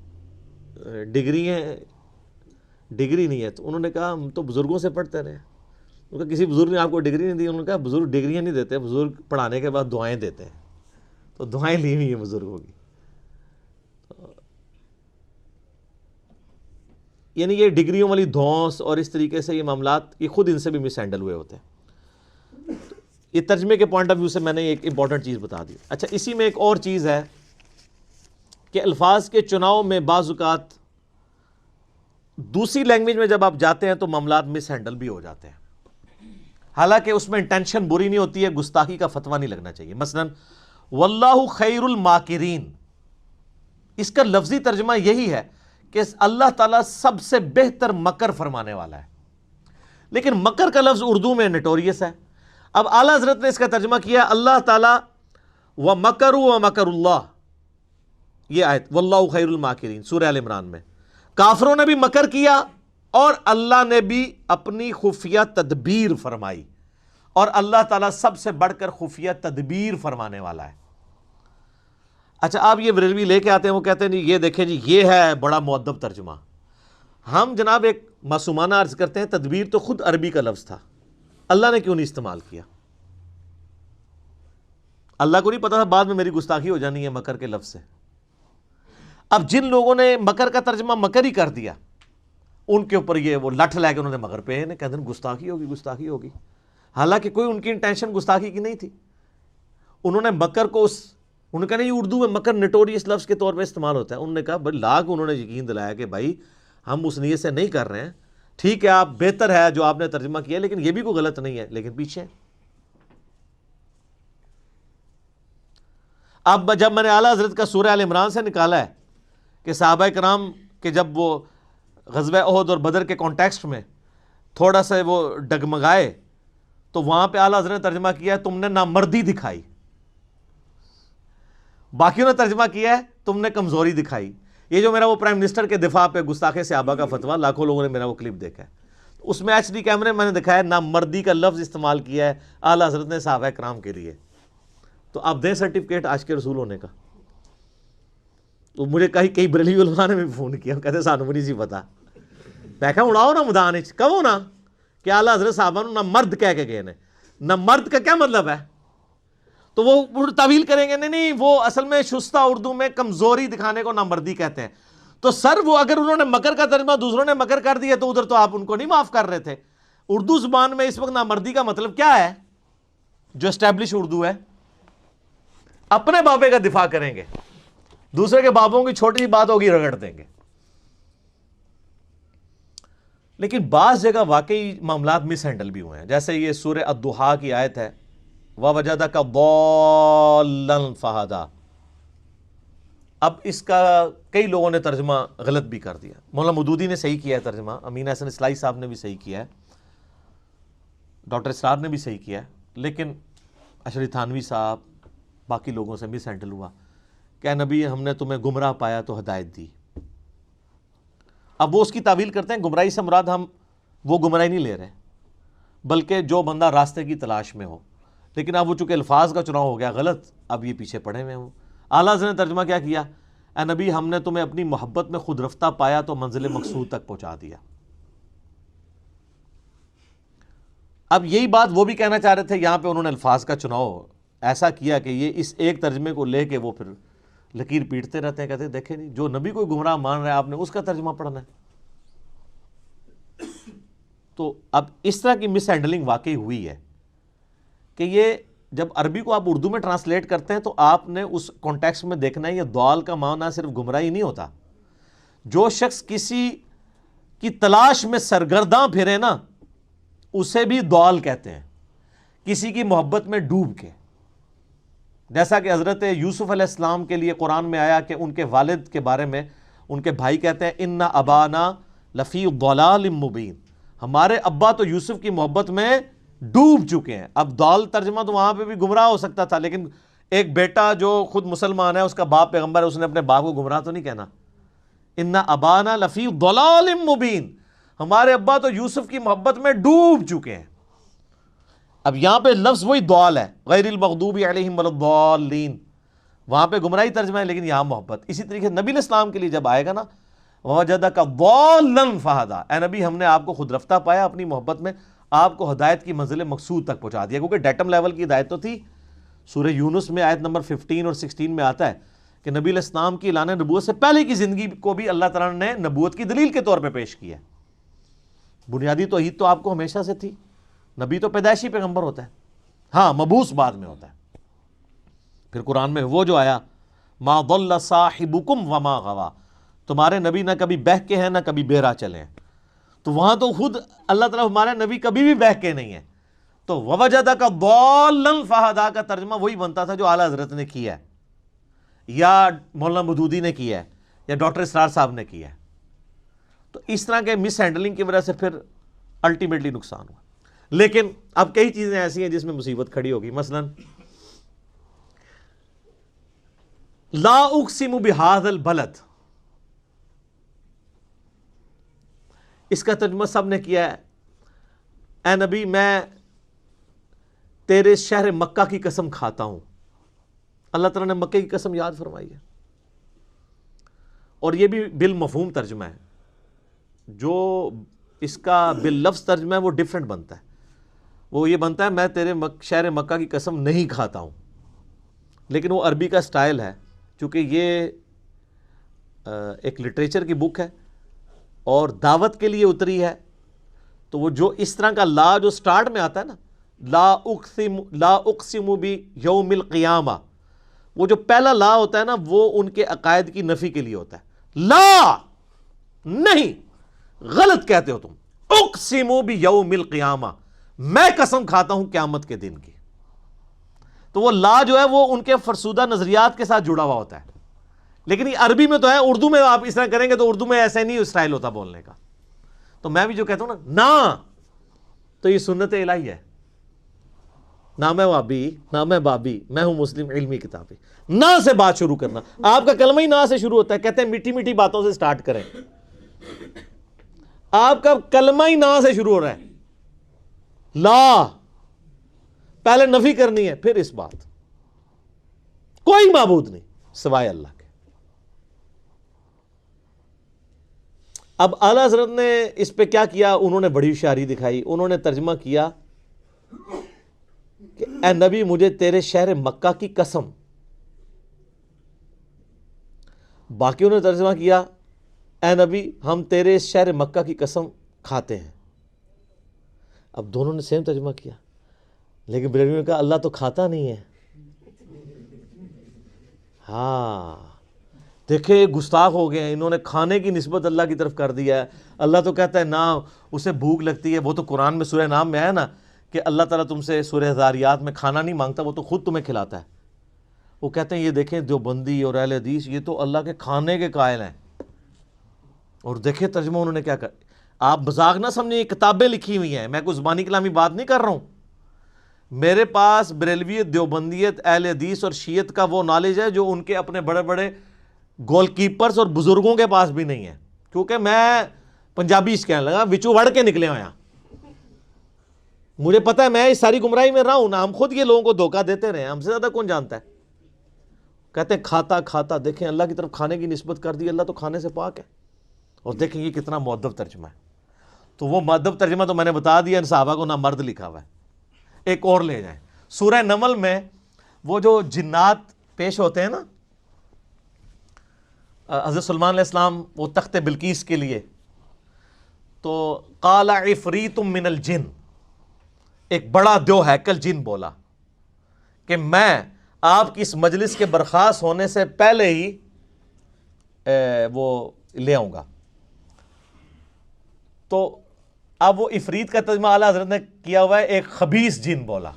ڈگری ہیں؟ ڈگری نہیں ہے، تو انہوں نے کہا ہم تو بزرگوں سے پڑھتے رہے۔ انہوں نے کہا کسی بزرگ نے آپ کو ڈگری نہیں دی؟ انہوں نے کہا بزرگ ڈگریاں نہیں دیتے، بزرگ پڑھانے کے بعد دعائیں دیتے ہیں، تو دعائیں لی ہوئی ہیں بزرگوں کی۔ یعنی یہ ڈگریوں والی دھونس اور اس طریقے سے یہ معاملات یہ خود ان سے بھی مس ہینڈل ہوئے ہوتے ہیں. یہ ترجمے کے پوائنٹ آف ویو سے میں نے ایک امپورٹنٹ چیز بتا دی. اچھا اسی میں ایک اور چیز ہے کہ الفاظ کے چناؤ میں بعض اوقات دوسری لینگویج میں جب آپ جاتے ہیں تو معاملات مس ہینڈل بھی ہو جاتے ہیں. حالانکہ اس میں انٹینشن بری نہیں ہوتی ہے, گستاخی کا فتویٰ نہیں لگنا چاہیے. مثلا واللہ خیر الماکرین, اس کا لفظی ترجمہ یہی ہے کہ اللہ تعالیٰ سب سے بہتر مکر فرمانے والا ہے. لیکن مکر کا لفظ اردو میں نٹوریس ہے. اب اعلیٰ حضرت نے اس کا ترجمہ کیا اللہ تعالیٰ وَمَكَرُوا وَمَكَرُ اللَّهِ, یہ آیت واللہ خیر الماکرین سورہ آل عمران میں. کافروں نے بھی مکر کیا اور اللہ نے بھی اپنی خفیہ تدبیر فرمائی, اور اللہ تعالیٰ سب سے بڑھ کر خفیہ تدبیر فرمانے والا ہے. اچھا آپ یہ بریلوی لے کے آتے ہیں, وہ کہتے ہیں جی یہ دیکھیں جی یہ ہے بڑا مؤدب ترجمہ. ہم جناب ایک معصومانہ عرض کرتے ہیں تدبیر تو خود عربی کا لفظ تھا, اللہ نے کیوں نہیں استعمال کیا؟ اللہ کو نہیں پتا تھا بعد میں میری گستاخی ہو جانی ہے مکر کے لفظ سے. اب جن لوگوں نے مکر کا ترجمہ مکر ہی کر دیا ان کے اوپر یہ وہ لٹھ لے کے انہوں نے مگر پہ کہتے ہیں گستاخی ہوگی گستاخی ہوگی, حالانکہ کوئی ان کی انٹینشن گستاخی کی نہیں تھی. انہوں نے مکر کو انہوں نے کہا نہیں اردو میں مکر نٹوریس لفظ کے طور پہ استعمال ہوتا ہے. انہوں نے کہا بھائی لاکھ انہوں نے یقین دلایا کہ بھائی ہم اس نیت سے نہیں کر رہے ہیں, ٹھیک ہے آپ بہتر ہے جو آپ نے ترجمہ کیا لیکن یہ بھی کوئی غلط نہیں ہے, لیکن پیچھے. اب جب میں نے اعلیٰ حضرت کا سورہ آل عمران سے نکالا ہے کہ صحابہ کرام کہ جب وہ غزوہ احد اور بدر کے کانٹیکسٹ میں تھوڑا سا وہ ڈگمگائے تو وہاں پہ اعلیٰ حضرت نے ترجمہ کیا ہے تم نے نامردی دکھائی, باقیوں نے ترجمہ کیا ہے تم نے کمزوری دکھائی. یہ جو میرا وہ پرائم منسٹر کے دفاع پہ گستاخ صحابہ کا فتویٰ, لاکھوں لوگوں نے میرا وہ کلپ دیکھا ہے, اس میں ایچ ڈی کیمرے میں نے دکھایا نامردی کا لفظ استعمال کیا ہے اعلیٰ حضرت نے صحابہ کرام کے لیے. تو آپ دیں سرٹیفکیٹ عاشق رسول ہونے کا. تو مجھے کئی بریلوی علماء نے بھی فون کیا, کہتے سانو بھی نہیں سی پتا. میں کہا اڑاؤ نا میدان کہو نا کہ اعلیٰ حضرت صحابہ نہ مرد کہہ کے گئے نے, نہ مرد کا کیا مطلب ہے؟ تو وہ تعویل کریں گے نہیں وہ اصل میں شستہ اردو میں کمزوری دکھانے کو نامردی کہتے ہیں. تو سر وہ اگر انہوں نے مکر کا ترجمہ دوسروں نے مکر کر دیا تو ادھر تو آپ ان کو نہیں معاف کر رہے تھے. اردو زبان میں اس وقت نامردی کا مطلب کیا ہے؟ جو اسٹیبلش اردو ہے اپنے بابے کا دفاع کریں گے, دوسرے کے بابوں کی چھوٹی سی بات ہوگی رگڑ دیں گے. لیکن بعض جگہ واقعی معاملات مس ہینڈل بھی ہوئے ہیں, جیسے یہ سورہ الضحیٰ کی آیت ہے وَوَجَدَكَ ضَالًّا فَہَدَىٰ. اب اس کا کئی لوگوں نے ترجمہ غلط بھی کر دیا. مولانا مودودی نے صحیح کیا ہے ترجمہ, امین احسن اصلاحی صاحب نے بھی صحیح کیا ہے, ڈاکٹر اسرار نے بھی صحیح کیا ہے, لیکن اشرف تھانوی صاحب باقی لوگوں سے مس ہینڈل ہوا کہ اے نبی ہم نے تمہیں گمراہ پایا تو ہدایت دی. اب وہ اس کی تعویل کرتے ہیں گمراہی سے مراد ہم وہ گمراہی نہیں لے رہے بلکہ جو بندہ راستے کی تلاش میں ہو. لیکن اب وہ چونکہ الفاظ کا چناؤ ہو گیا غلط, اب یہ پیچھے پڑے ہوئے ہوں. اعلیٰ حضرت نے ترجمہ کیا کیا, اے نبی ہم نے تمہیں اپنی محبت میں خود رفتہ پایا تو منزل مقصود تک پہنچا دیا. اب یہی بات وہ بھی کہنا چاہ رہے تھے, یہاں پہ انہوں نے الفاظ کا چناؤ ایسا کیا کہ یہ اس ایک ترجمے کو لے کے وہ پھر لکیر پیٹتے رہتے ہیں, کہتے ہیں دیکھیں نہیں جو نبی کو گمراہ مان رہا ہے آپ نے اس کا ترجمہ پڑھنا ہے. تو اب اس طرح کی مس ہینڈلنگ واقعی ہوئی ہے کہ یہ جب عربی کو آپ اردو میں ٹرانسلیٹ کرتے ہیں تو آپ نے اس کانٹیکسٹ میں دیکھنا ہے یہ ضال کا معنی صرف گمراہی نہیں ہوتا. جو شخص کسی کی تلاش میں سرگرداں پھرے نا اسے بھی ضال کہتے ہیں, کسی کی محبت میں ڈوب کے. جیسا کہ حضرت یوسف علیہ السلام کے لیے قرآن میں آیا کہ ان کے والد کے بارے میں ان کے بھائی کہتے ہیں ان ابانا لفی ضلال مبین, ہمارے ابا تو یوسف کی محبت میں ڈوب چکے ہیں. اب ضال ترجمہ تو وہاں پہ بھی گمراہ ہو سکتا تھا, لیکن ایک بیٹا جو خود مسلمان ہے اس کا باپ پیغمبر ہے, اس نے اپنے باپ کو گمراہ تو نہیں کہنا. ان ابانا لفی ضلال مبین, ہمارے ابا تو یوسف کی محبت میں ڈوب چکے ہیں. اب یہاں پہ لفظ وہی ضال ہے, غیر المغضوب علیہم ولا الضالین, وہاں پہ گمراہی ترجمہ ہے لیکن یہاں محبت. اسی طریقے نبی علیہ السلام کے لیے جب آئے گا نا وَوَجَدَكَ ضَالًّا فَہَدَىٰ, اے نبی ہم نے آپ کو خود رفتہ پایا اپنی محبت میں, آپ کو ہدایت کی منزل مقصود تک پہنچا دیا. کیونکہ ڈیٹم لیول کی ہدایت تو تھی. سورہ یونس میں آیت نمبر 15 اور 16 میں آتا ہے کہ نبی علیہ السلام کی اعلان نبوت سے پہلے کی زندگی کو بھی اللہ تعالیٰ نے نبوت کی دلیل کے طور پہ پیش کیا ہے۔ بنیادی توحید تو آپ کو ہمیشہ سے تھی، نبی تو پیدائشی پیغمبر ہوتا ہے، ہاں مبعوث بعد میں ہوتا ہے۔ پھر قرآن میں وہ جو آیا ما ضل صاحبکم وما غوا، تمہارے نبی نہ کبھی بہک کے ہیں نہ کبھی بہرا چلے ہیں، تو وہاں تو خود اللہ تعالیٰ ہمارا نبی کبھی بھی بہک کے نہیں ہے، تو ووجدک ضالا فہدی کا ترجمہ وہی بنتا تھا جو اعلیٰ حضرت نے کیا ہے، یا مولانا مودودی نے کیا ہے، یا ڈاکٹر اسرار صاحب نے کیا ہے۔ تو اس طرح کے مس ہینڈلنگ کی وجہ سے پھر الٹیمیٹلی نقصان ہوا۔ لیکن اب کئی چیزیں ایسی ہیں جس میں مصیبت کھڑی ہوگی، مثلا لا اقسم بہذا البلد، اس کا ترجمہ سب نے کیا ہے اے نبی میں تیرے شہر مکہ کی قسم کھاتا ہوں۔ اللہ تعالیٰ نے مکہ کی قسم یاد فرمائی ہے، اور یہ بھی بالمفہوم ترجمہ ہے، جو اس کا باللفظ ترجمہ ہے وہ ڈیفرنٹ بنتا ہے، وہ یہ بنتا ہے میں تیرے شہر مکہ کی قسم نہیں کھاتا ہوں، لیکن وہ عربی کا سٹائل ہے، چونکہ یہ ایک لٹریچر کی بک ہے اور دعوت کے لیے اتری ہے، تو وہ جو اس طرح کا لا جو سٹارٹ میں آتا ہے نا، لا اقسم بیوم القیامہ، وہ جو پہلا لا ہوتا ہے نا وہ ان کے عقائد کی نفی کے لیے ہوتا ہے، لا نہیں، غلط کہتے ہو تم، اقسم بیوم القیامہ، میں قسم کھاتا ہوں قیامت کے دن کی، تو وہ لا جو ہے وہ ان کے فرسودہ نظریات کے ساتھ جڑا ہوا ہوتا ہے، لیکن یہ عربی میں تو ہے، اردو میں آپ اس طرح کریں گے تو اردو میں ایسا نہیں اسٹائل ہوتا بولنے کا، تو میں بھی جو کہتا ہوں نا تو یہ سنت الہی ہے، نہ میں وابی نہ میں بابی، میں ہوں مسلم علمی کتابی، نہ سے بات شروع کرنا، آپ کا کلمہ ہی نہ سے شروع ہوتا ہے، کہتے ہیں میٹھی میٹھی باتوں سے سٹارٹ کریں، آپ کا کلمہ ہی نہ سے شروع ہو رہا ہے، لا پہلے نفی کرنی ہے، پھر اس بات کوئی معبود نہیں سوائے اللہ کے۔ اب اعلیٰ حضرت نے اس پہ کیا کیا، انہوں نے بڑی ہوشیاری دکھائی، انہوں نے ترجمہ کیا کہ اے نبی مجھے تیرے شہر مکہ کی قسم، باقی انہوں نے ترجمہ کیا اے نبی ہم تیرے شہر مکہ کی قسم کھاتے ہیں۔ اب دونوں نے سیم ترجمہ کیا، لیکن بریلویوں نے کہا اللہ تو کھاتا نہیں ہے۔ ہاں دیکھیں گستاخ ہو گئے ہیں، انہوں نے کھانے کی نسبت اللہ کی طرف کر دیا ہے، اللہ تو کہتا ہے نہ اسے بھوک لگتی ہے، وہ تو قرآن میں سورہ نام میں ہے نا کہ اللہ تعالیٰ تم سے سورہ ذاریات میں کھانا نہیں مانگتا، وہ تو خود تمہیں کھلاتا ہے۔ وہ کہتے ہیں یہ دیکھیں دیوبندی اور اہل حدیث یہ تو اللہ کے کھانے کے قائل ہیں، اور دیکھیں ترجمہ انہوں نے کیا کر، آپ مذاق نہ سمجھیں، یہ کتابیں لکھی ہوئی ہیں، میں کوئی زبانی کلامی بات نہیں کر رہا ہوں، میرے پاس بریلویت، دیوبندیت، اہل حدیث اور شیعت کا وہ نالج ہے جو ان کے اپنے بڑے بڑے گول کیپرز اور بزرگوں کے پاس بھی نہیں ہے، کیونکہ میں پنجابی اس کہنے لگا وچو وڑ کے نکلے ہوئے ہیں، مجھے پتہ ہے میں اس ساری گمراہی میں رہا ہوں نا، ہم خود یہ لوگوں کو دھوکہ دیتے رہے ہیں، ہم سے زیادہ کون جانتا ہے۔ کہتے ہیں کھاتا کھاتا، دیکھیں اللہ کی طرف کھانے کی نسبت کر دی، اللہ تو کھانے سے پاک ہے، اور دیکھیں یہ کتنا مؤدب ترجمہ ہے۔ تو وہ مؤدب ترجمہ تو میں نے بتا دیا، ان صحابہ کو نہ مرد لکھا ہوا ہے۔ ایک اور لے جائیں، سورہ نمل میں وہ جو جنات پیش ہوتے ہیں نا، حضرت سلمان علیہ السلام وہ تخت بلقیس کے لیے، تو قال عفریت من الجن، ایک بڑا دیو ہیکل جن بولا کہ میں آپ کی اس مجلس کے برخاست ہونے سے پہلے ہی وہ لے آؤں گا۔ تو اب وہ عفریت کا ترجمہ اعلیٰ حضرت نے کیا ہوا ہے ایک خبیث جن بولا۔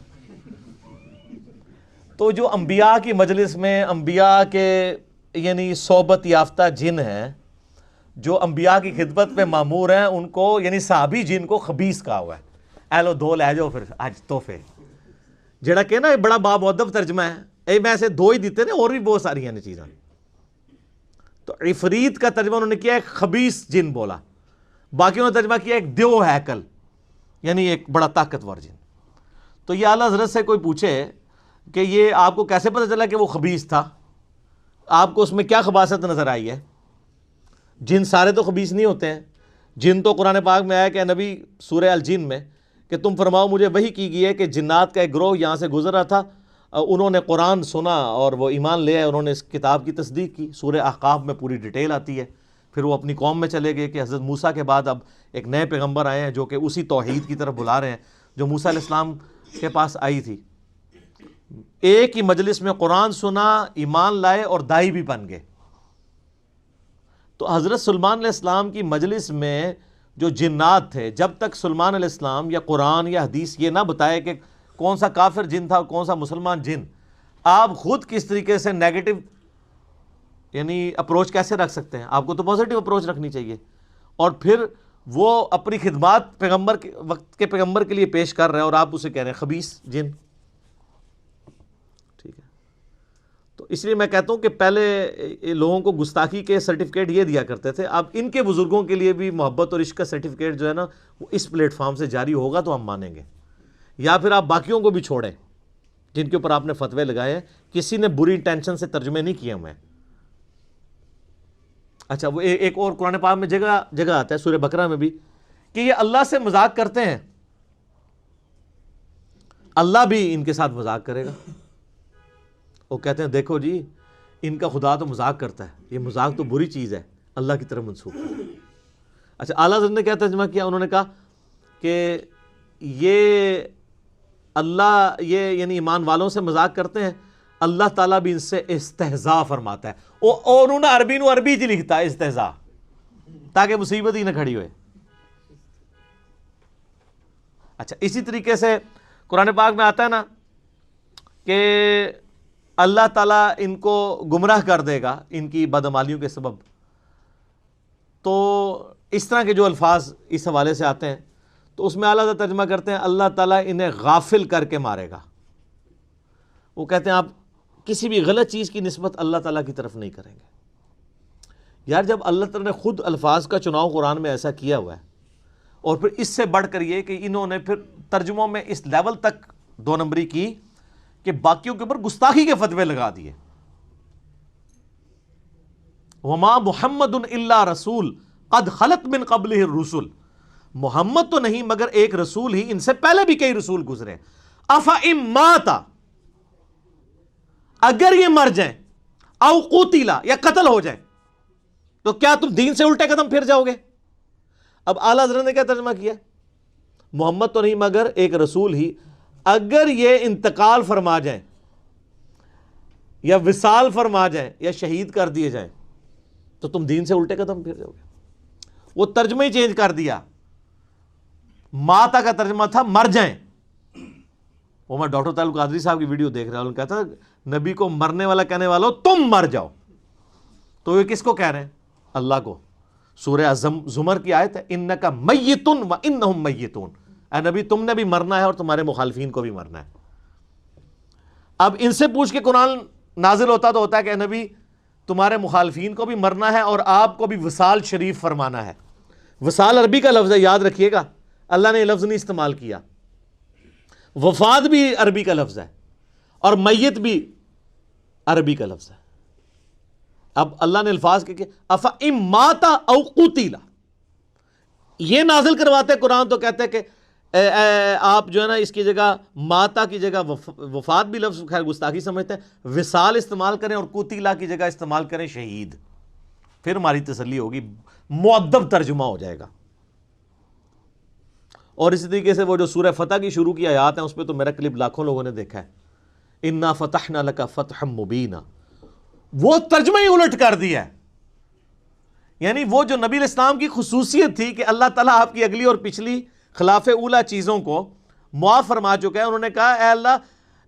تو جو انبیاء کی مجلس میں انبیاء کے یعنی صحبت یافتہ جن ہیں، جو انبیاء کی خدمت میں مامور ہیں، ان کو یعنی صحابی جن کو خبیث کہا ہوا ہے۔ اے لو دو لے جاؤ پھر آج تحفے، جڑا کہ نا بڑا بامؤدب ترجمہ ہے، اے میں ایسے دو ہی دیتے نا، اور بھی بہت ساری ہیں چیزیں۔ تو عفریت کا ترجمہ انہوں نے کیا ایک خبیث جن بولا، باقی انہوں نے ترجمہ کیا ایک دیو ہیکل، یعنی ایک بڑا طاقتور جن۔ تو یہ اعلیٰ حضرت سے کوئی پوچھے کہ یہ آپ کو کیسے پتہ چلا کہ وہ خبیث تھا، آپ کو اس میں کیا خباثت نظر آئی ہے؟ جن سارے تو خبیث نہیں ہوتے ہیں، جن تو قرآن پاک میں آیا کہ نبی سورہ الجن میں کہ تم فرماؤ مجھے وحی کی گئی ہے کہ جنات کا ایک گروہ یہاں سے گزر رہا تھا، انہوں نے قرآن سنا اور وہ ایمان لے آئے، انہوں نے اس کتاب کی تصدیق کی۔ سورہ احقاف میں پوری ڈیٹیل آتی ہے۔ پھر وہ اپنی قوم میں چلے گئے کہ حضرت موسیٰ کے بعد اب ایک نئے پیغمبر آئے ہیں جو کہ اسی توحید کی طرف بلا رہے ہیں جو موسیٰ علیہ السلام کے پاس آئی تھی۔ ایک ہی مجلس میں قرآن سنا، ایمان لائے اور دائی بھی بن گئے۔ تو حضرت سلیمان علیہ السلام کی مجلس میں جو جنات تھے، جب تک سلیمان علیہ السلام یا قرآن یا حدیث یہ نہ بتائے کہ کون سا کافر جن تھا اور کون سا مسلمان جن، آپ خود کس طریقے سے نیگیٹو یعنی اپروچ کیسے رکھ سکتے ہیں؟ آپ کو تو پازیٹیو اپروچ رکھنی چاہیے۔ اور پھر وہ اپنی خدمات پیغمبر کے وقت کے پیغمبر کے لیے پیش کر رہے ہیں اور آپ اسے کہہ رہے ہیں خبیث جن۔ ٹھیک ہے، تو اس لیے میں کہتا ہوں کہ پہلے لوگوں کو گستاخی کے سرٹیفکیٹ یہ دیا کرتے تھے، اب ان کے بزرگوں کے لیے بھی محبت اور عشق کا سرٹیفکیٹ جو ہے نا وہ اس پلیٹ فارم سے جاری ہوگا تو ہم مانیں گے، یا پھر آپ باقیوں کو بھی چھوڑیں جن کے اوپر آپ نے فتوے لگائے ہیں۔ کسی نے بری انٹینشن سے ترجمے نہیں کیے ہوئے۔ اچھا، وہ ایک اور قرآن پاک میں جگہ آتا ہے سورہ بقرہ میں بھی کہ یہ اللہ سے مذاق کرتے ہیں، اللہ بھی ان کے ساتھ مذاق کرے گا۔ وہ کہتے ہیں دیکھو جی ان کا خدا تو مذاق کرتا ہے، یہ مذاق تو بری چیز ہے، اللہ کی طرف منسوخ ہے۔ اچھا، اعلیٰ حضرت نے کیا ترجمہ کیا؟ انہوں نے کہا کہ یہ اللہ یہ یعنی ایمان والوں سے مذاق کرتے ہیں، اللہ تعالیٰ بھی ان سے استہزاء فرماتا ہے۔ اور انہوں نے عربی جی لکھتا ہے استہزاء، تاکہ مصیبت ہی نہ کھڑی ہوئے۔ اچھا، اسی طریقے سے قرآن پاک میں آتا ہے نا کہ اللہ تعالیٰ ان کو گمراہ کر دے گا ان کی بدعمالیوں کے سبب۔ تو اس طرح کے جو الفاظ اس حوالے سے آتے ہیں تو اس میں اعلیٰ ترجمہ کرتے ہیں اللہ تعالیٰ انہیں غافل کر کے مارے گا۔ وہ کہتے ہیں آپ کسی بھی غلط چیز کی نسبت اللہ تعالیٰ کی طرف نہیں کریں گے۔ یار جب اللہ تعالیٰ نے خود الفاظ کا چناؤ قرآن میں ایسا کیا ہوا ہے، اور پھر اس سے بڑھ کر یہ کہ انہوں نے پھر ترجموں میں اس لیول تک دو نمبری کی کہ باقیوں کے اوپر گستاخی کے فتوے لگا دیے۔ وما محمد الا رسول قد خلت من قبلہ الرسل، محمد تو نہیں مگر ایک رسول ہی، ان سے پہلے بھی کئی رسول گزرے۔ افئن مات، اگر یہ مر جائیں، او قتلا یا قتل ہو جائیں، تو کیا تم دین سے الٹے قدم پھر جاؤ گے؟ اب اعلیٰ حضرت نے کیا ترجمہ کیا؟ محمد تو نہیں مگر ایک رسول ہی، اگر یہ انتقال فرما جائیں یا وصال فرما جائیں یا شہید کر دیے جائیں تو تم دین سے الٹے قدم پھر جاؤ گے۔ وہ ترجمہ ہی چینج کر دیا، ماتا کا ترجمہ تھا مر جائیں۔ وہ میں ڈاکٹر طارق قادری صاحب کی ویڈیو دیکھ رہا ہوں، انہوں نے کہا تھا نبی کو مرنے والا کہنے والوں تم مر جاؤ، تو یہ کس کو کہہ رہے ہیں؟ اللہ کو۔ سورہ زمر کی آیت ہے انکا میتن و انہم میتون، اے نبی تم نے بھی مرنا ہے اور تمہارے مخالفین کو بھی مرنا ہے۔ اب ان سے پوچھ کے قرآن نازل ہوتا تو ہوتا ہے کہ اے نبی تمہارے مخالفین کو بھی مرنا ہے اور آپ کو بھی وصال شریف فرمانا ہے۔ وصال عربی کا لفظ ہے، یاد رکھیے گا، اللہ نے یہ لفظ نہیں استعمال کیا۔ وفات بھی عربی کا لفظ ہے اور میت بھی عربی کا لفظ ہے۔ اب اللہ نے الفاظ کہ افئن مات او قتل یہ نازل کرواتے قرآن، تو کہتے ہیں کہ آپ جو ہے نا اس کی جگہ ماتا کی جگہ وفات بھی لفظ خیر گستاخی سمجھتے ہیں، وصال استعمال کریں اور قتیلہ کی جگہ استعمال کریں شہید، پھر ہماری تسلی ہوگی، مؤدب ترجمہ ہو جائے گا۔ اور اسی طریقے سے وہ جو سورہ فتح کی شروع کی آیات ہیں اس پہ تو میرا کلپ لاکھوں لوگوں نے دیکھا ہے، انا فتحنا لک فتحا مبینا، وہ ترجمہ ہی الٹ کر دیا ہے۔ یعنی وہ جو نبی علیہ السلام کی خصوصیت تھی کہ اللہ تعالیٰ آپ کی اگلی اور پچھلی خلاف اولا چیزوں کو معاف فرما چکا ہے، انہوں نے کہا اے اللہ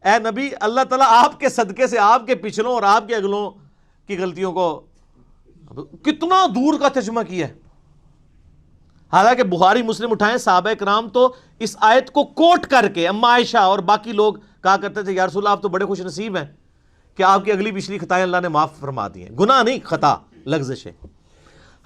اے نبی اللہ تعالیٰ آپ کے صدقے سے آپ کے پچھلوں اور آپ کے اگلوں کی غلطیوں کو، کتنا دور کا ترجمہ کیا ہے۔ حالانکہ بخاری مسلم اٹھائیں، صحابہ کرام تو اس آیت کو کوٹ کر کے اما عائشہ اور باقی لوگ کہا کرتے تھے یا رسول اللہ آپ تو بڑے خوش نصیب ہیں کہ آپ کی اگلی پچھلی خطائیں اللہ نے معاف فرما دی ہیں، گناہ نہیں خطا لغزش ہے۔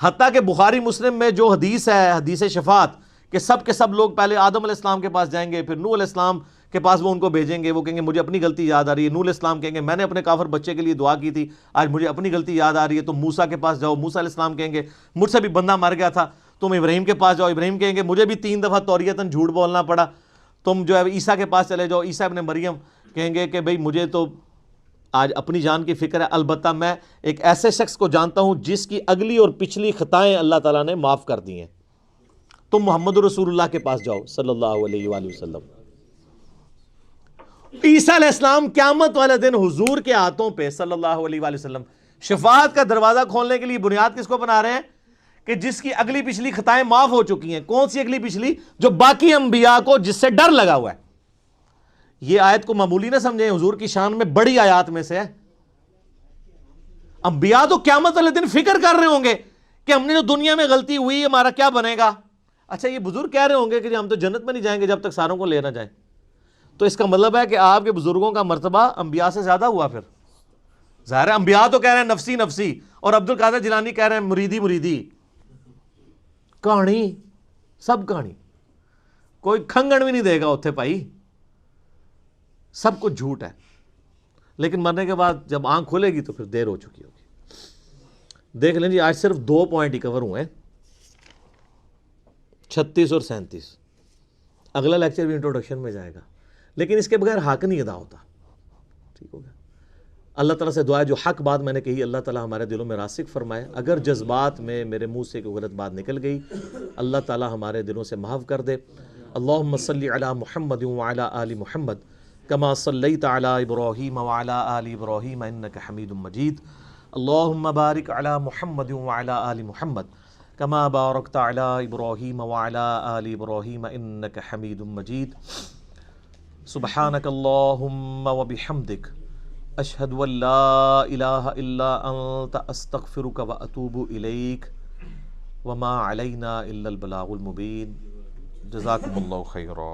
حتیٰ کہ بخاری مسلم میں جو حدیث ہے، حدیث شفاعت، کہ سب کے سب لوگ پہلے آدم علیہ السلام کے پاس جائیں گے، پھر نوح علیہ السلام کے پاس وہ ان کو بھیجیں گے، وہ کہیں گے مجھے اپنی غلطی یاد آ رہی ہے، نوح علیہ السلام کہیں گے میں نے اپنے کافر بچے کے لیے دعا کی تھی آج مجھے اپنی غلطی یاد آ رہی ہے، تم موسیٰ کے پاس جاؤ، موسیٰ علیہ السلام کہیں گے مجھ سے بھی بندہ مر گیا تھا، تم ابراہیم کے پاس جاؤ، ابراہیم کہیں گے مجھے بھی 3 دفعہ توریتاً جھوٹ بولنا پڑا، تم جو ہے عیسیٰ کے پاس چلے جاؤ، عیسیٰ ابن مریم کہیں گے کہ بھئی مجھے تو آج اپنی جان کی فکر ہے، البتہ میں ایک ایسے شخص کو جانتا ہوں جس کی اگلی اور پچھلی خطائیں اللہ تعالیٰ نے معاف کر دی ہیں۔ تم محمد رسول اللہ کے پاس جاؤ صلی اللہ علیہ وآلہ وسلم۔ عیسیٰ علیہ السلام قیامت والے دن حضور کے ہاتھوں پہ صلی اللہ علیہ وآلہ وسلم شفاعت کا دروازہ کھولنے کے لیے بنیاد کس کو بنا رہے ہیں؟ کہ جس کی اگلی پچھلی خطائیں معاف ہو چکی ہیں۔ کون سی اگلی پچھلی؟ جو باقی انبیاء کو جس سے ڈر لگا ہوا ہے۔ یہ آیت کو معمولی نہ سمجھیں، حضور کی شان میں بڑی آیات میں سے ہے۔ انبیاء تو قیامت والے دن فکر کر رہے ہوں گے کہ ہم نے جو دنیا میں غلطی ہوئی ہمارا کیا بنے گا۔ اچھا یہ بزرگ کہہ رہے ہوں گے کہ ہم تو جنت میں نہیں جائیں گے جب تک ساروں کو لے نہ جائیں، تو اس کا مطلب ہے کہ آپ کے بزرگوں کا مرتبہ انبیاء سے زیادہ ہوا۔ پھر ظاہر ہے انبیاء تو کہہ رہے ہیں نفسی نفسی، اور عبد القادر جیلانی کہہ رہے ہیں مریدی مریدی۔ کہانی سب کہانی، کوئی کھنگن بھی نہیں دے گا اتھے بھائی، سب کچھ جھوٹ ہے۔ لیکن مرنے کے بعد جب آنکھ کھلے گی تو پھر دیر ہو چکی ہوگی۔ دیکھ لیں جی، آج صرف 2 پوائنٹ ہی کور ہوئے ہیں، 36 اور 37۔ اگلا لیکچر بھی انٹروڈکشن میں جائے گا، لیکن اس کے بغیر حق نہیں ادا ہوتا۔ ٹھیک ہو گیا؟ اللہ تعالیٰ سے دعا ہے جو حق بات میں نے کہی اللہ تعالیٰ ہمارے دلوں میں راسخ فرمائے۔ اگر جذبات میں میرے منہ سے کوئی غلط بات نکل گئی اللہ تعالیٰ ہمارے دلوں سے معاف کر دے۔ اللہم صلی علی محمد وعلی آل محمد کما صلیت علی ابراہیم وعلی آل ابراہیم انک حمید مجید۔ اللہم بارک علی محمد وعلی آل محمد کما بارکت علی ابراہیم وعلی آل ابراہیم انک حمید مجید۔ سبحانک اللہم وبحمدک اشہد ان لا الہ الا انت استغفرک واتوب الیک وما علینا الا البلاغ المبین۔ جزاکم اللہ خیرا۔